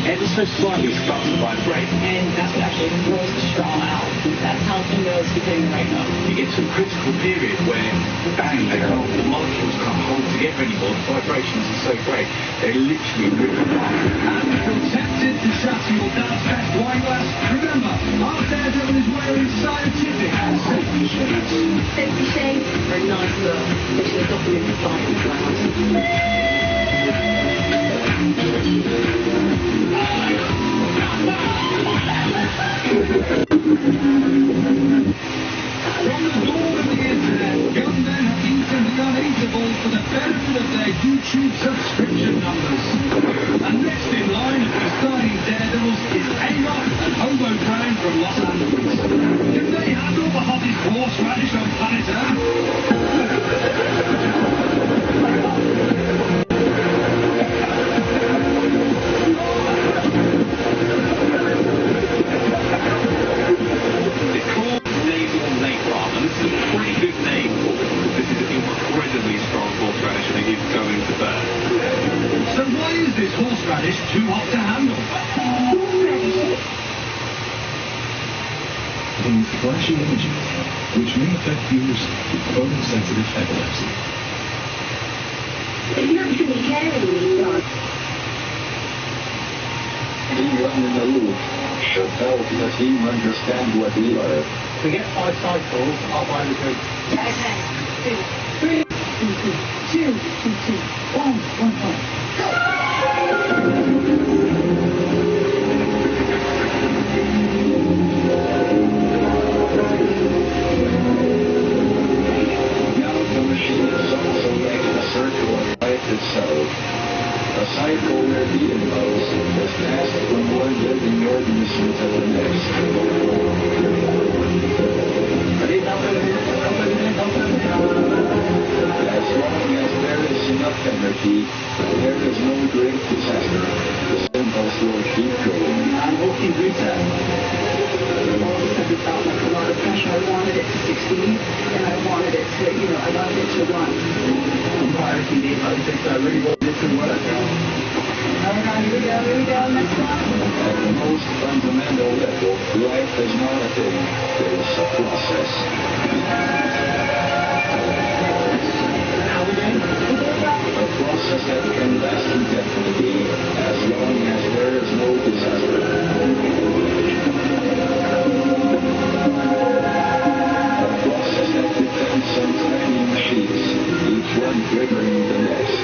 Speaker 13: ever so slightly starts to vibrate.
Speaker 14: And that's what actually grows the straw out. That's how he knows he's getting right up.
Speaker 13: You get to a critical period where, bang, the molecules can't hold together anymore. The vibrations are so great, they literally rip apart.
Speaker 19: And if you're tempted to shatter your dad's best wine glass, remember, our daredevil is wearing scientific and safety shades.
Speaker 10: Safety shades are nicer, which is often in the science lab.
Speaker 19: From the dawn of the internet, young men have eaten the uneatable for the benefit of their YouTube subscription numbers. And next in line of these dying daredevils is A-Rock and Hobo Brown from Los Angeles. Can they handle the hottest horseradish on planet horseradish too hot to handle?
Speaker 11: These flashy images, which may affect viewers with photosensitive epilepsy.
Speaker 6: If you're really caring these dogs.
Speaker 12: Anyone in the loop should help the team understand what we are.
Speaker 21: We get 5 cycles, I'll buy the good.
Speaker 6: 10, 2, 3, 2, 2, 2, 2, 2, 1, 1, 1. Go!
Speaker 12: Itself. A cycle where the impulse is passed from one living organism to the next. As long as there is enough energy, there is no great disaster. The impulse will keep going.
Speaker 14: I'm hoping reset. Because it felt like a lot of pressure. I wanted it to succeed, and I wanted it to, I wanted it to run.
Speaker 12: I really want this is what I found. At the most fundamental level, life is not a thing, it's a process. A process that can last indefinitely as long as there is no disaster. A process that depends on tiny machines, each one triggering the next.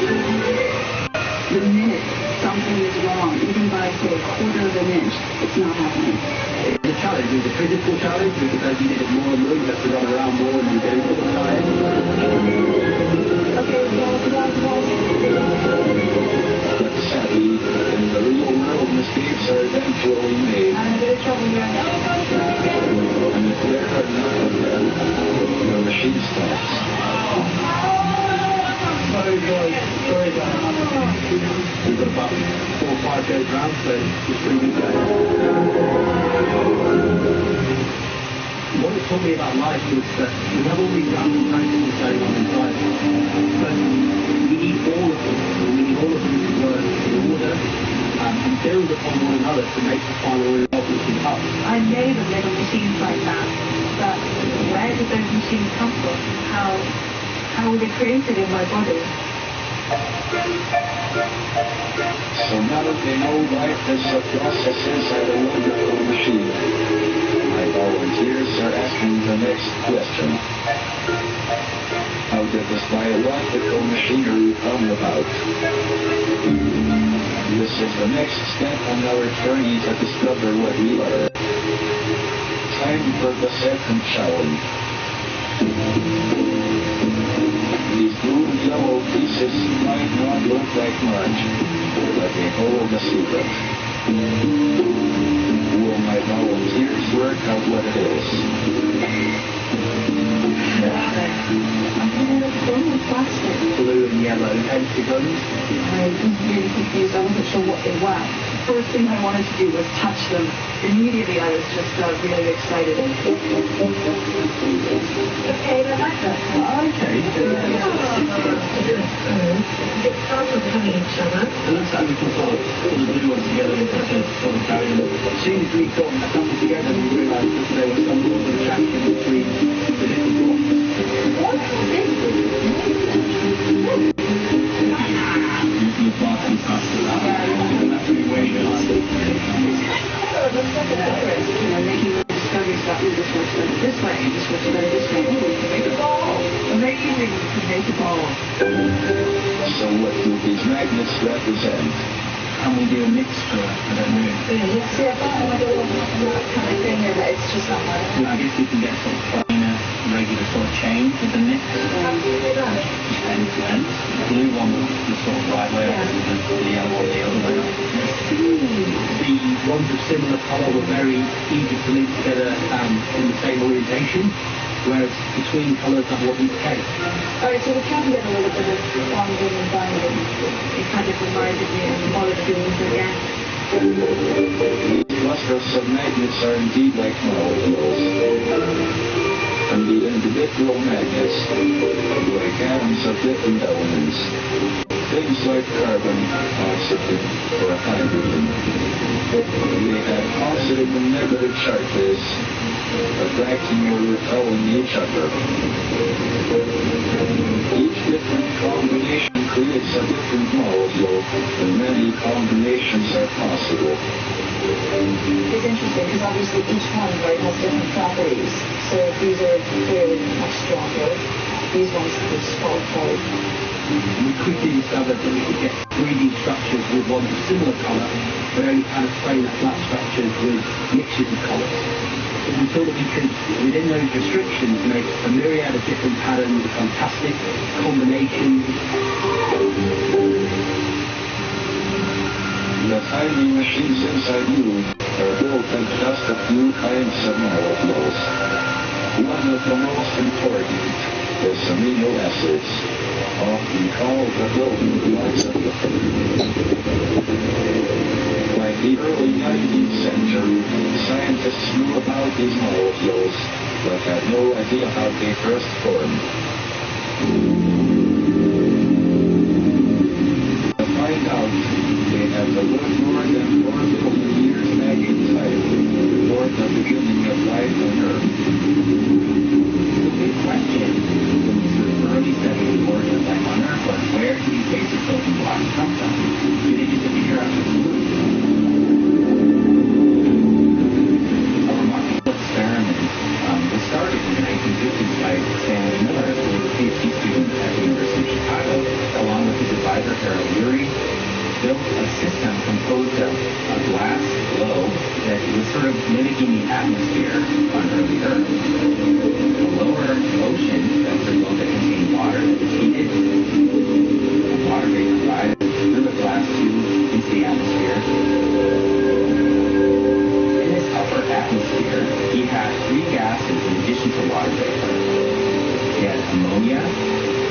Speaker 6: The minute something is wrong, even by, say, a quarter of an inch, it's not happening.
Speaker 16: The challenge is a physical challenge because as you get it more and more, you have to run around more and you get it all the time.
Speaker 12: But sadly, in the real world, mistakes are eventually made. And if there are none of them, the machine stops.
Speaker 16: Sorry guys, sorry guys. We've got about 4 or 5 days round, so it's pretty good day. What it taught me about life was that we have all these random processes going on inside, but we need all of them. We need all of them to work in order and build upon one another to make the final result which is up.
Speaker 18: I made a little machines like that, but where did those machines come from? How were they created in my body?
Speaker 12: So now that they know life is a process inside a wonderful machine, my volunteers are asking the next question. How did this biological machinery come about? This is the next step on our journey to discover what we are. Time for the second challenge. These blue and yellow pieces might not look like much, but they hold a secret. Will my volunteers work out what it is?
Speaker 16: Blue and yellow empty guns.
Speaker 18: I was really confused. I wasn't sure what they were. The first thing I wanted to do was touch them. Immediately I was just really excited. Okay, I like that.
Speaker 16: Okay.
Speaker 18: It complement each other.
Speaker 16: It looks like we can sort of put the blue ones together and sort of carry them. As soon as we got a couple together, we realised that there was some sort of attraction between the different blocks.
Speaker 15: You're passing faster now. That's really way
Speaker 18: Making discoveries about this works better this way, this works better this way. Ooh, we can make a ball. Amazing, we can make a ball.
Speaker 12: So what do these magnets represent?
Speaker 15: Can we do a mixture? I don't know.
Speaker 18: See, I thought I might do a little kind of thing here, but it's just not hard.
Speaker 15: I guess we can get sort of finer, regular sort of change with the mix. End to end. The blue one the sort of right way up and the yellow one the other way up.
Speaker 16: The ones of similar colour were very easy to link together in the same orientation, whereas between colours that wasn't the case.
Speaker 18: Alright, so we can get a little bit of bonding and binding. It kind of reminded me of molecules again.
Speaker 12: These clusters of magnets are indeed like molecules. And the individual magnets are like atoms of different elements. Things like carbon, oxygen, or hydrogen. They have positive and negative charges, attracting or repelling each other. Each different combination creates a different molecule, and many combinations are possible.
Speaker 18: It's interesting because obviously each one, right, has different properties. So these are clearly much stronger. These ones would fall apart.
Speaker 16: We quickly discovered that we could get 3D structures with ones of similar colour, but only kind of frame the flat structures with mixtures of colours. It was until that we could, within those restrictions, make a myriad of different patterns, fantastic combinations.
Speaker 12: The tiny machines inside you are built of just a few kinds of molecules. One of the most important is amino acids, often called the building blocks of the food. By the early 19th century, scientists knew about these molecules, but had no idea how they first formed. To find out, they have
Speaker 5: system composed of a glass globe that was sort of mimicking the atmosphere on early Earth. The lower ocean, that was a globe that contained water that was heated. Water vaporized through the glass tube into the atmosphere. In this upper atmosphere, he had three gases in addition to water vapor. He had ammonia,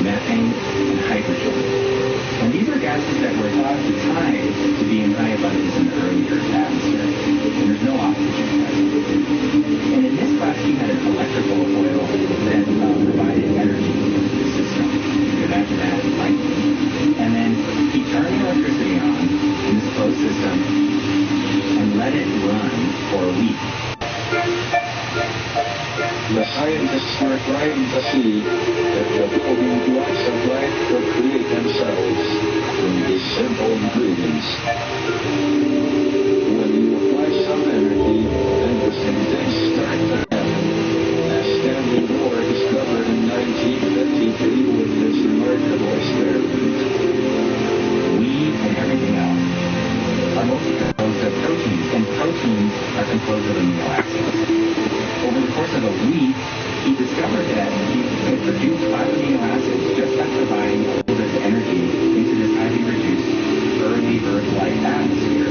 Speaker 5: methane, and hydrogen. And these are gases that were thought at the time to be in high abundance in the early Earth's atmosphere. And there's no oxygen present. And in this glass, he had an electrical coil that provided energy into the system. You can imagine that, right? And then he turned the electricity on in this closed system and let it run for a week.
Speaker 12: The scientists were trying to see if the building blocks of life could create themselves from these simple ingredients. When you apply some energy, interesting things start to happen. As Stanley Moore discovered in 1953 with his remarkable experiment.
Speaker 5: We and everything else are mostly composed of proteins, and proteins are composed of amino acids. Over the course of a week, he discovered that he could produce 5 amino acids just by providing a little bit of energy into this highly reduced early Earth-like atmosphere.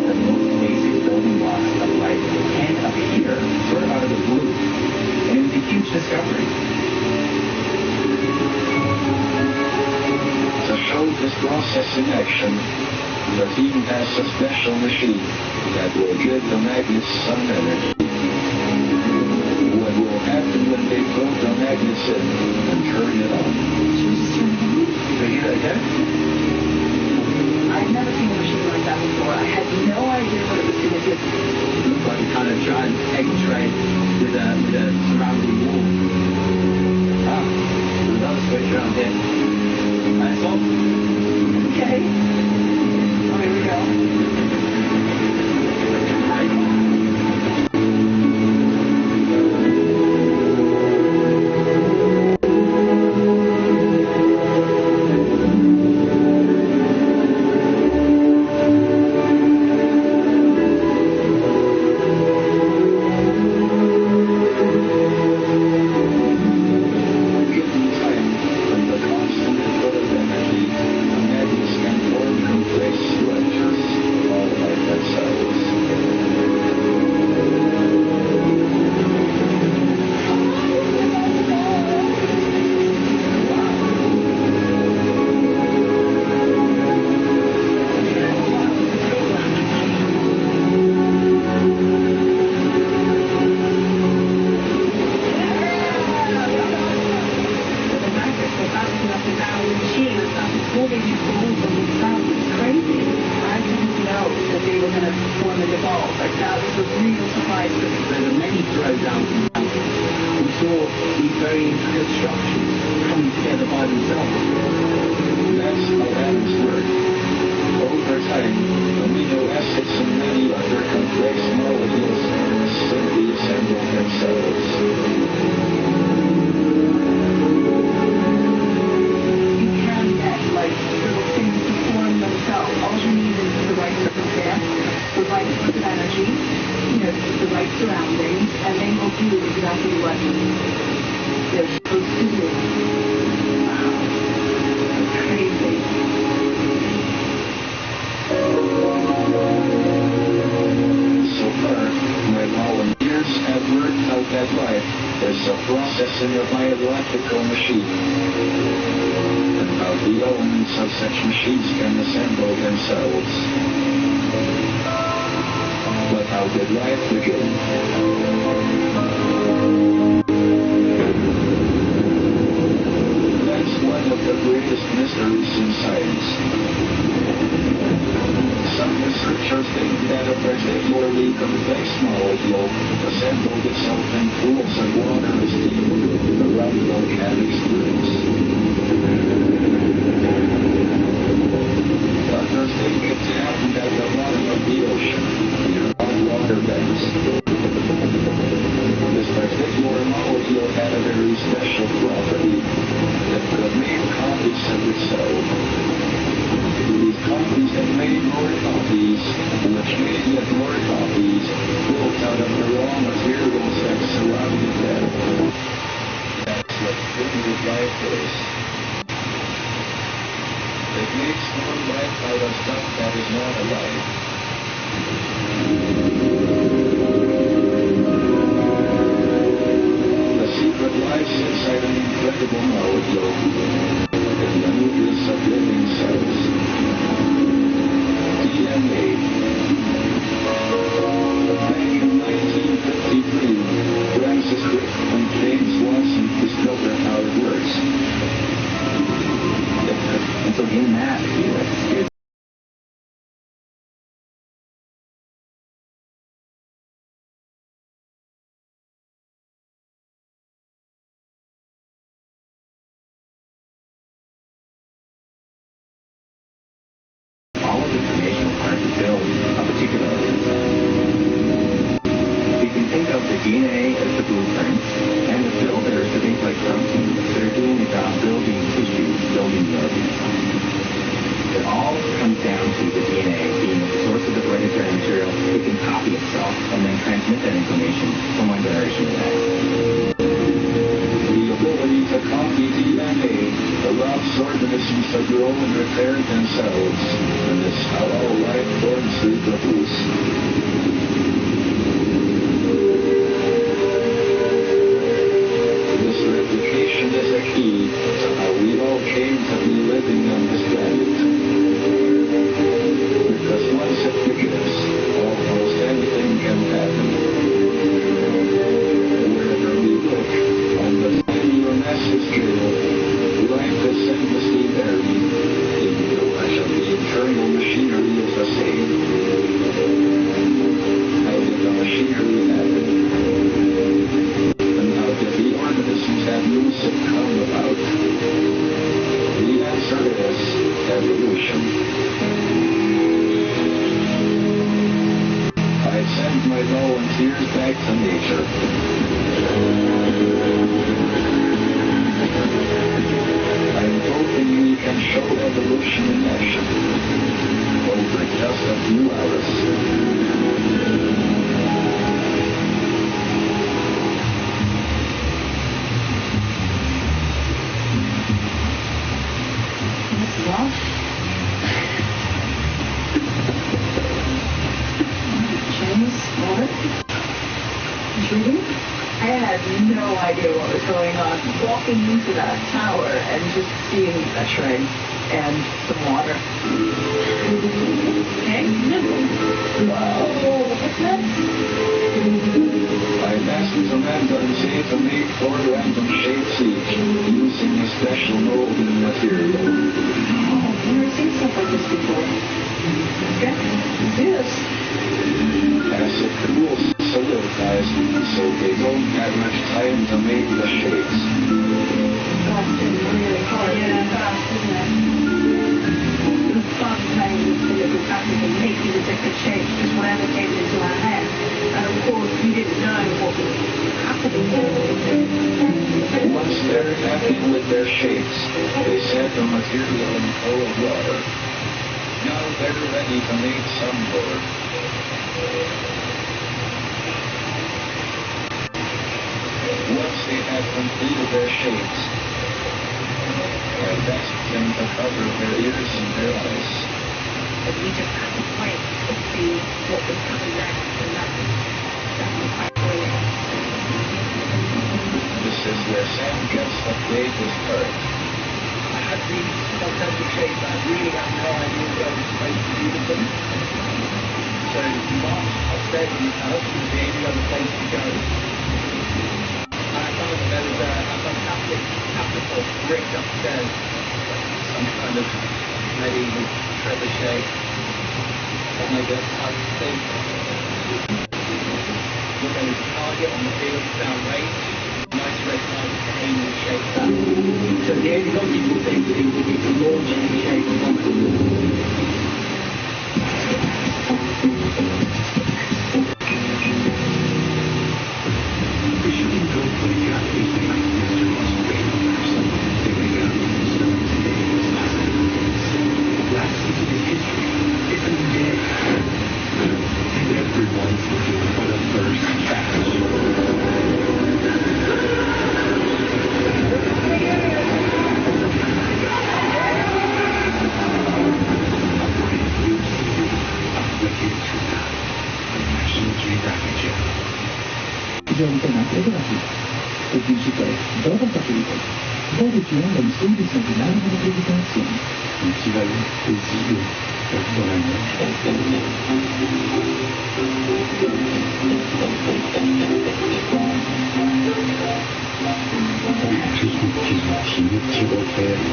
Speaker 5: The most basic building blocks of life can appear sort of out of the blue, and it was a huge discovery.
Speaker 12: To show this process in action, the team has a special machine that will give the magnets some energy. What will happen when they plug the magnets in and turn it on?
Speaker 18: I've never seen a machine like that before. I had no idea what it was going to do.
Speaker 5: It looks like a kind of giant egg tray with a surrounding wall. There's another switch around here. That's all.
Speaker 18: Okay. Oh, here we go.
Speaker 12: These copies that immediate more copies built out of the raw materials that surrounded them. That's what primitive life is. It makes more life out of stuff that is not alive. The secret lies inside an incredible molecule in the nucleus of living cells. DNA. Back in 1953, Francis Crick and James Watson discovered how it works. And so in that helix, all of the information required to build a particular enzyme. You can think of the DNA as the blueprint, and the builders, the things like proteins, that are doing the job building tissues, building the organism. It all comes down to the DNA being the source of the hereditary material. It can copy itself and then transmit that information from one generation to the next. The ability to copy DNA allows organisms to grow and repair themselves, and it's how all life forms reproduce. This replication is a key to how we all came to be living on this planet. Because once it begins, almost anything can happen. Wherever we look, on the tiny or massive scale, life is endlessly varied, even though much of the internal machinery is the same. How did the machinery happen? And how did the organisms that use it come about? The answer is evolution. I send my volunteers back to nature. I'm hoping we can show evolution in action over just a few hours.
Speaker 18: I had no idea what was going on. Walking into that tower and just seeing a tray and some water. Okay. Whoa, what's that?
Speaker 12: I asked Amanda and Zay to make 4 random shapes each, using a special molding material.
Speaker 18: Oh, I've never seen stuff like this before. Okay, let's do this.
Speaker 12: As it cools, solidifies, so they don't have much time to make the shapes.
Speaker 18: That's really hard. Yeah, fast, isn't it? It was fun playing with the little pattern and making the different shapes, just whatever came into our head. And of course, we didn't know what was happening.
Speaker 12: Once they're happy with their shapes, they set the material in cold water. Now they're ready to make some board. Once they have completed their shapes, I asked them to cover their ears and their eyes.
Speaker 18: But we just had to wait to see what was coming next, and that was quite brilliant.
Speaker 12: This is where Sam gets the greatest part.
Speaker 8: I had these fantastic shapes, but I really have no idea where I was supposed to do with them. So Mark upstairs in his house was the only other place to go. And I found that there was a fantastic capital brick upstairs, some kind of medieval trebuchet. And I guess I think look, there was a target on the field down raised, nice red line to aim and shape that. So the only logical thing to do would be to launch any shape from it.
Speaker 11: Officially built by Japanese scientists across the universe, they wake up and start today's fascinating. Last into the history, it's a new day.
Speaker 15: želite napredovati? Upišite dobar fakultet. Voditi online studij sa međunarodnom akreditacijom.
Speaker 11: Cultivez des idées personnellement. Tous nos petits outils, nos petits repères.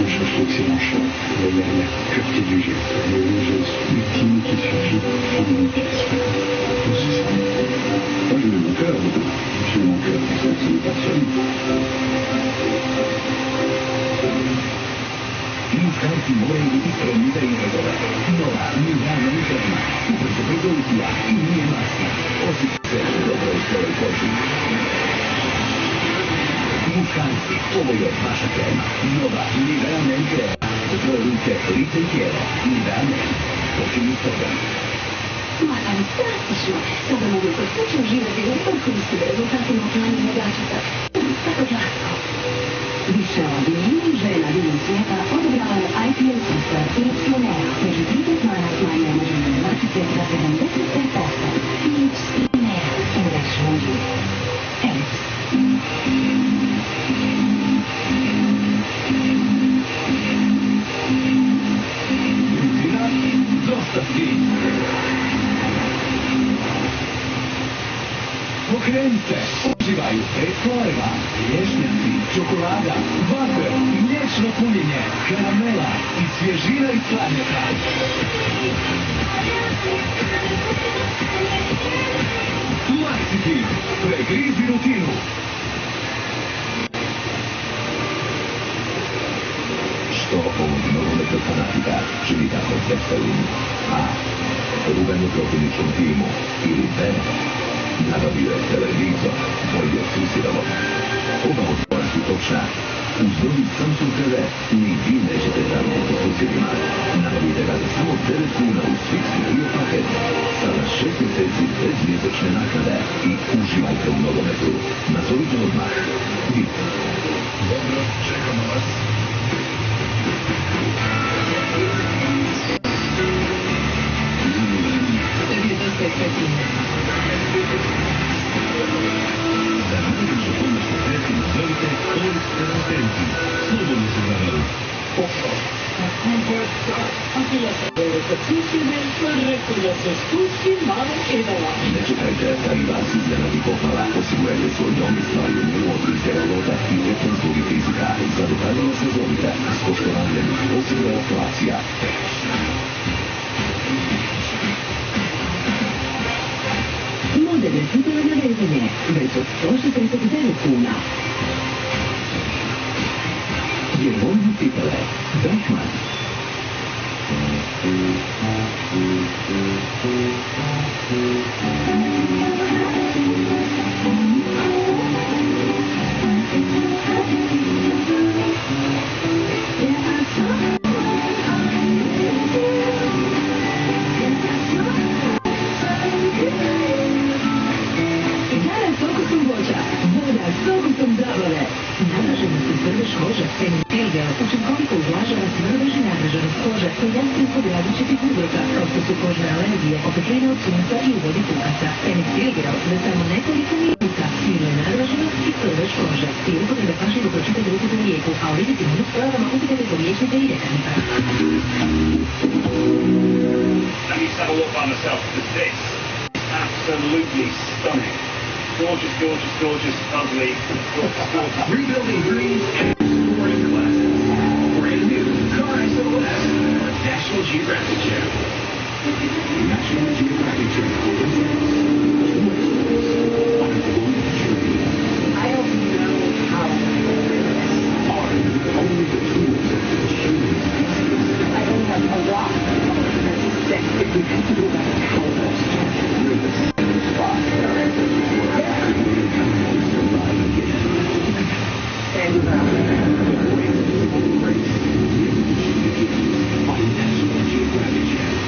Speaker 11: On cherche l'excellent choix, la pureté du geste, le geste ultime qui suffit pour fonder une pièce. Tout c'est ça. Moi je mets mon cœur dedans. Je mets mon cœur, ça me passionne.
Speaker 19: Muscanti morei di prendere in regola. Nova, Milano, Interna, super sopravvedutia, in mia massa. O si serve dobro istoriju koži. Muscanti, ovo je vaša krema. Nova, Milano, Interna. Za tvoje ruke, lice i tijelo. Milano, počini s toga.
Speaker 6: Ma fantastično! Sada mogu kod kuće uživati u vrhunskim rezultatima uklanjanja gačica. Tako glatko. Više od milijun žena diljem svijeta odobrala je IPL sustav Philips Lunea. Među 30 mana smanjuje možene gačice za 75%. Philips Lunea. Innovation on you. Philips.
Speaker 19: Dosta fin. Pokrenite, uživaju eklojeva, lješnjaci, čokolada, vafer, mliječno punjenje, karamela i svježina iz hladnjaka. Maxifin, pregrizi rutinu.
Speaker 7: Što ovog nogometnog fanatika čini tako veselim? A. Ruganje protivničkom timu ili B. Nabavio je televizor, bolje susjedovo. Oba odgovora su točna. Uz novi Samsung TV ni vi nećete žaliti po susjedima. Nabavite ga za samo 9 kuna uz fiksni dio paket. Sada 6 mjeseci bez mjesečne naknade i uživajte u nogometu. Nazovite odmah. VIP.
Speaker 19: Dobro, čekamo vas.
Speaker 7: Za najviše pomoćne sredstva nazovite Polis Asistenti. Slobodno se zavaru.
Speaker 21: Akila sam dobro kod susjede, rekao da se spusti malo edala.
Speaker 7: Ne čekajte da i vas iznenadi pohvala. Osigurajte svoj dom i stvari u milu od rizera loda i elektronskog rizika. Za detaljima se zovite s poštovanjem posebna aktuacija.
Speaker 6: Moderne cipele na vezanje, već od 169 kuna.
Speaker 7: Jer volim cipele. Deichmann.
Speaker 6: Učinkovito ublažava smrdež i nadraženost kože, pojasnije kod različitih uzroka, kao što su kožne alergije, opekline od sunca i uvodi kukaca. Penicilgel za samo nekoliko minuta smiruje nadraženost i smrdež kože. Prije upotrebe pažljivo pročitajte upute u lijeku, a o rizici nuspojavama upitajte kod liječnika i ljekarnika.
Speaker 2: Let me just have a look by myself, because this is absolutely stunning. Gorgeous, gorgeous, gorgeous, ugly, gorgeous, gorgeous.
Speaker 19: Rebuilding dreams and restoring classics. Brand new Car SOS on National Geographic Channel.
Speaker 7: National Geographic Channel presents
Speaker 6: I don't know how
Speaker 7: armed with only the tools that show you.
Speaker 6: I don't have a lot
Speaker 7: If we have to go back to Holocaust, we're the same spot that our ancestors were. Survive again.
Speaker 6: and
Speaker 7: The great civil race begins on National Geographic Channel.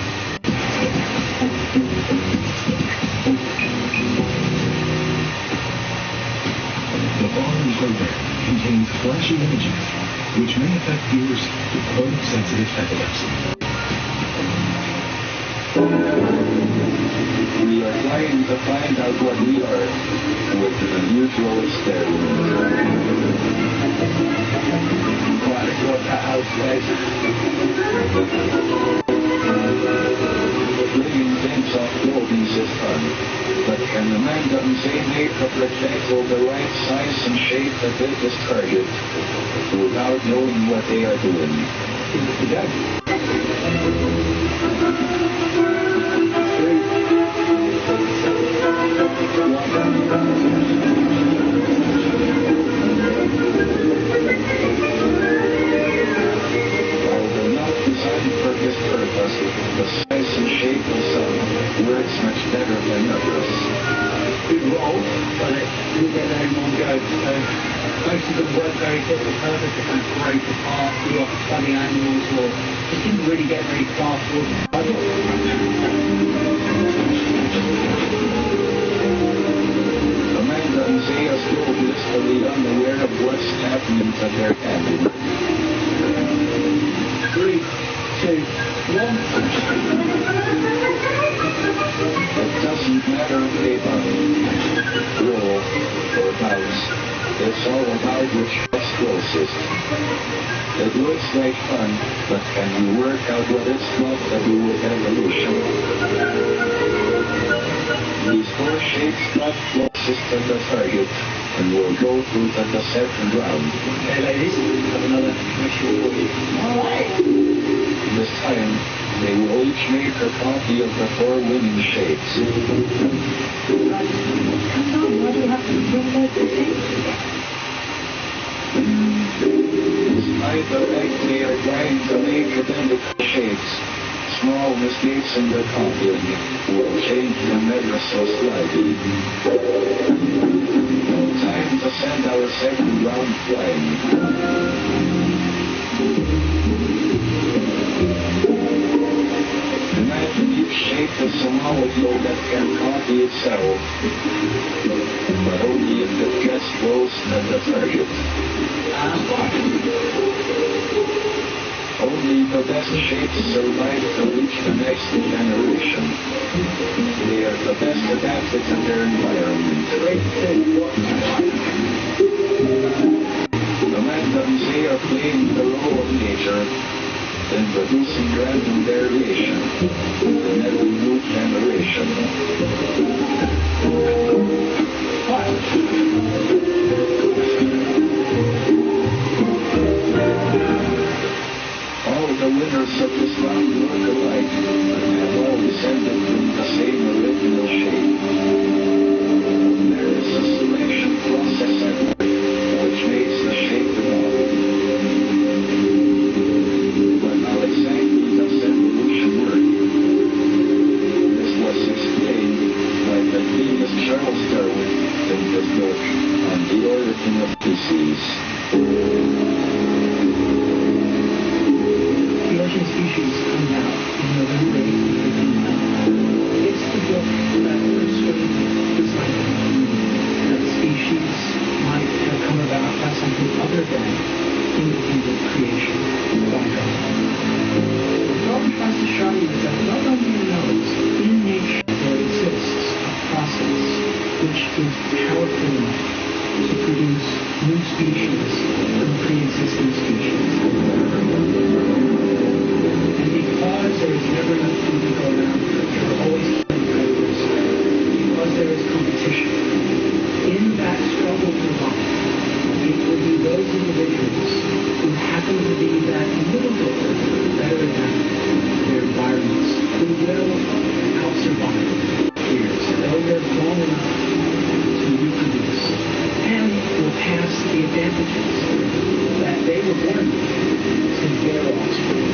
Speaker 7: The following program contains flashy images which may affect viewers with photosensitive epilepsy.
Speaker 12: We are trying to find out what we are with an unusual experiment.
Speaker 16: Quite a short house, guys.
Speaker 12: Bringing things off buildings is fun, but can the random makeup reflect all the right size and shape that they just target without knowing what they are doing? While they're not designed for this purpose, the size and shape of some works much better than others.
Speaker 16: Good roll, but it didn't get there in one go. So most of them weren't very fit for purpose. They kind of break apart, do off funny angles, or just didn't really get very far forward.
Speaker 12: Amanda and Zay are still blissfully unaware of what's happening to their handiwork.
Speaker 16: 3, 2, 1.
Speaker 12: It doesn't matter if they roll, or bounce. It's all about which gets closest. It looks like fun, but can you work out what it's got to do with evolution? These 4 shapes got closest to the target, and will go through to the second round.
Speaker 16: Okay, ladies, have another commercial for you. All right.
Speaker 12: This time, they will each make a copy of the 4 winning shapes.
Speaker 6: Why do you have to bring those things?
Speaker 12: Despite the fact they are trying to make identical shapes, small mistakes in the copying will change them ever so slightly. Time to send our second round flying. Imagine each shape is a molecule that can copy itself, but only if it gets close to the target. Only the best shapes survive to reach the next generation. They are the best adapted to their environment. Amanda and Zay are playing the role of nature, introducing random variation in every new generation. All the winners of this round look alike, but have all descended from the same original shape. There is a selection process at work, which makes the shape evolve. But how exactly does evolution work? This was explained by the famous Charles Darwin in his book on the origin of species.
Speaker 16: The Ocean Species comes out in November 1859. It's the book that first sort of decided that species might have come about by something other than independent creation by God. What Darwin tries to show you is that not only knows in nature there exists a process which is powerful enough to produce new species from pre-existing species. Because there is never enough food to go around, there are always predators. Because there is competition. In that struggle to survive, it will be those individuals who happen to be that little bit better than their environments who will out-survive peers, though they're long enough to reproduce, and will pass the advantages that they were born with to their offspring.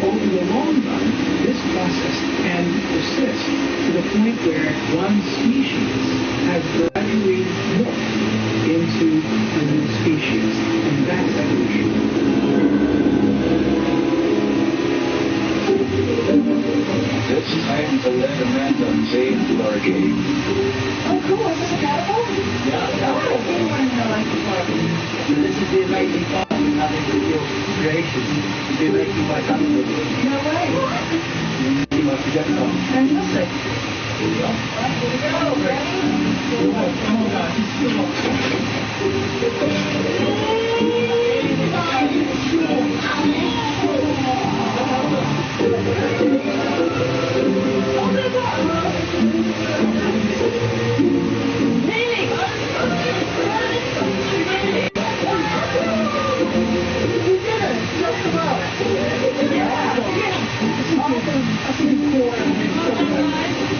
Speaker 16: Over the long run, this process can persist to the point where one species has gradually morphed into a new species, and that's evolution.
Speaker 12: It's time to let Amanda and Zay into our game.
Speaker 6: Oh, cool. Is this a catapult?
Speaker 16: Yeah.
Speaker 6: Oh, we want to know like before.
Speaker 16: So this is the amazing part of having your creations. The amazing by coming with it.
Speaker 6: No way.
Speaker 16: You see my projectile.
Speaker 6: Fantastic.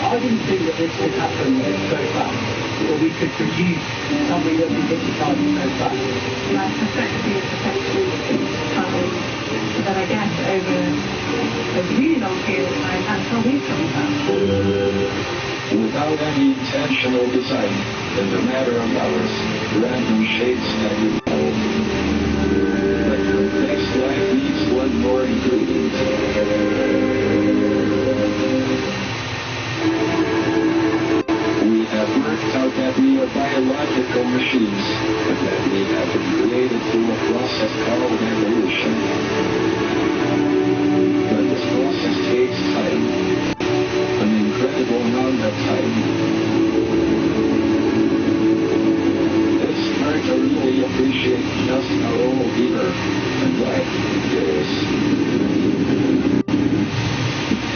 Speaker 16: I didn't think that this would happen so fast, that we could produce something that could hypnotise so fast.
Speaker 18: My perspective is effectively travel, but I guess over a really long period of time, that's how we've come about.
Speaker 12: Without any intentional design, in a matter of hours, random shapes can evolve. But complex life needs one more ingredient. We have worked out that we are biological machines, and that we have been created through a process called evolution. But this process takes time, an incredible amount of time. It's hard to really appreciate just how old the Earth and life is.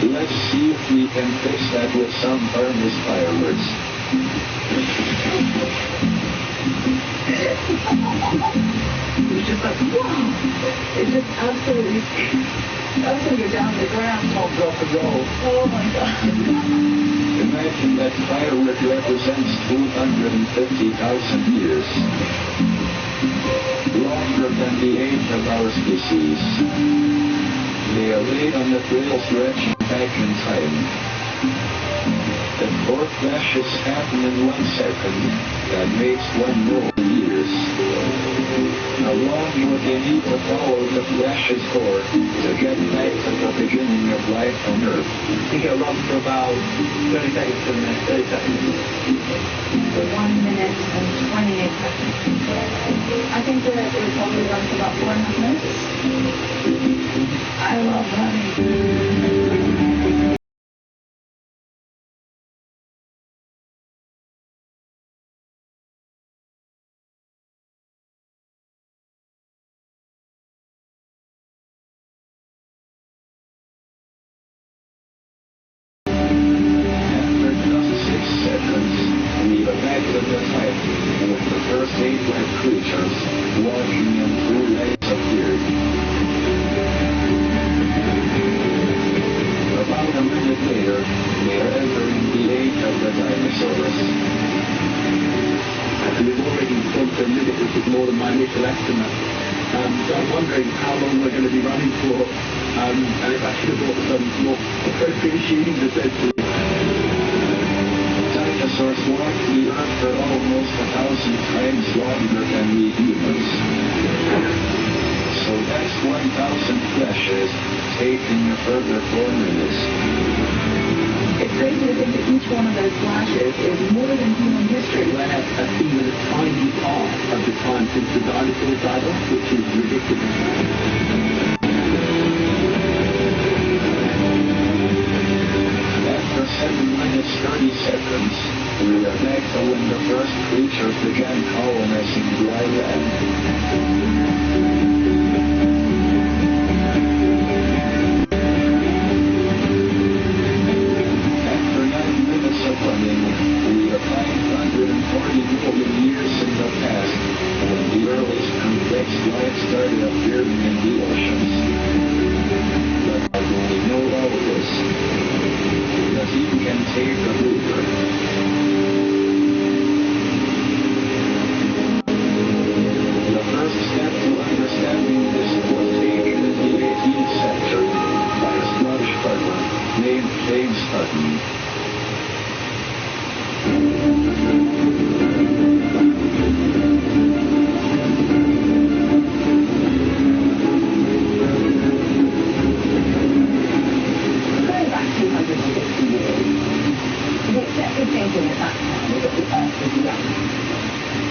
Speaker 12: Let's see if we can fix that with some harmless fireworks.
Speaker 18: It's just like, wow! It's just absolutely scary. I was going to go down to the ground.
Speaker 16: Top rock and roll.
Speaker 18: Oh my God.
Speaker 12: Imagine that firework represents 250,000 years. Longer than the age of our species. They are laid on the trail stretching back in time. If 4 flashes happen in 1 second, that makes 1 million years. How long would they need to follow the flashes for to get back to the beginning of life on Earth?
Speaker 16: I think it'll run for about 30 seconds, isn't it? 30 seconds.
Speaker 18: 1 minute and 28 seconds. I think that it would probably run for about 4.5 minutes. I love running.
Speaker 12: Creatures walking in 2 legs appeared. About a minute later, we are entering the age of the dinosaurs.
Speaker 16: We've already bumped the limit, which is more than my initial estimate. So I'm wondering how long we're going to be running for, and if I should have bought some more appropriate shoes, essentially.
Speaker 12: Dinosaurs walked the Earth for almost 1,000 times longer than we humans. So that's 1,000 flashes taking a further 4 minutes.
Speaker 18: It's crazy to think that each one of those flashes is more than human history.
Speaker 16: We're at even a tiny part of the time since the dinosaurs died off, which is ridiculous.
Speaker 12: After 7 minutes 30 seconds, we are back to when the first creatures began colonizing dry land. After 9 minutes of running, we are 540 million years in the past, when the earliest complex life started appearing in the oceans. But how do we know all this? The heat can take a breather. The first step to understanding this was taken in the 18th century by a Scottish farmer named James Hutton.
Speaker 18: Going back 250 years, the accepted thinking at that time was that the Earth was young.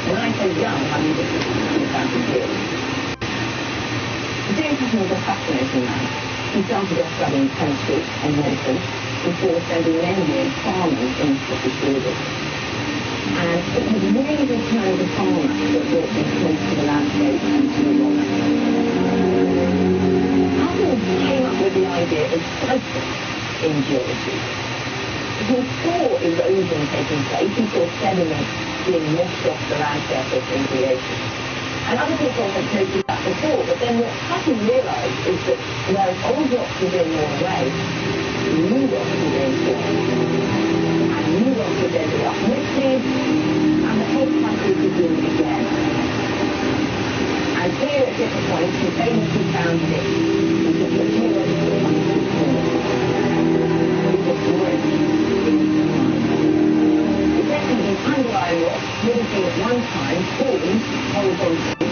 Speaker 18: When I say young, I mean just 100,000 years. James Hutton was a fascinating man. He started off studying chemistry and medicine,
Speaker 10: before sending many years farming in Scottish borders. And it was really the turn of the farmer that brought them close to the landscape and to the water. Others came up with the idea of cycles in geology. He saw erosion taking place, he saw sediments being washed off the land surface in creation. And other people had noticed that before, but then what Hutton realised is that whereas old rocks were being worn away, new rocks were being formed. And new rocks were then uplifted, and the whole cycle began again. And here at different points, he famously found it in different geological systems. It was great in time. Effectively, underlying rocks would have been at one time formed horizontally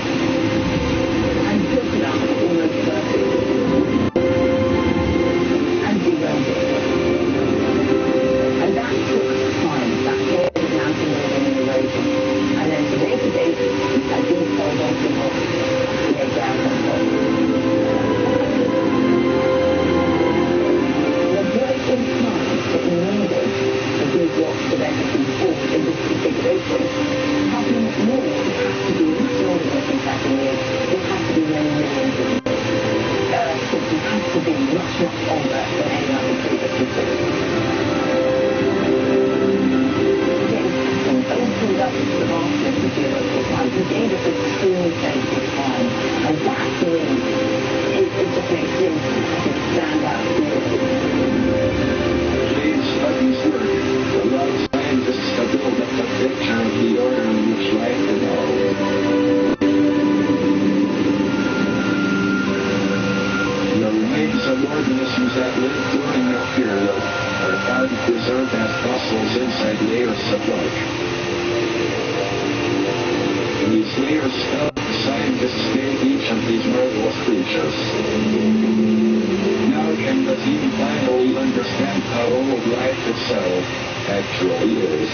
Speaker 10: and built it up almost vertically and eroded. And that took time, that period of mountain building and erosion. And then from day to day, we had these horizontal rocks laid down on top. The break in time that we needed for these rocks to then be formed in this configuration happened more. It has to be much longer than 2,000 years. It has to be many millions of years. Since it has to be much, much older than any other previous history. James Hutton opened up the vastness of geological time. He gave us this extremely sense of time. And that, to me, it just makes him stand out clearly.
Speaker 12: James Hutton's work allowed scientists to build up a picture of the order in which life evolved. The remains of organisms that lived during that period are found preserved as fossils inside layers of rock. These layers help scientists date each of these marvelous creatures. Now can the team finally understand how old life itself actually is?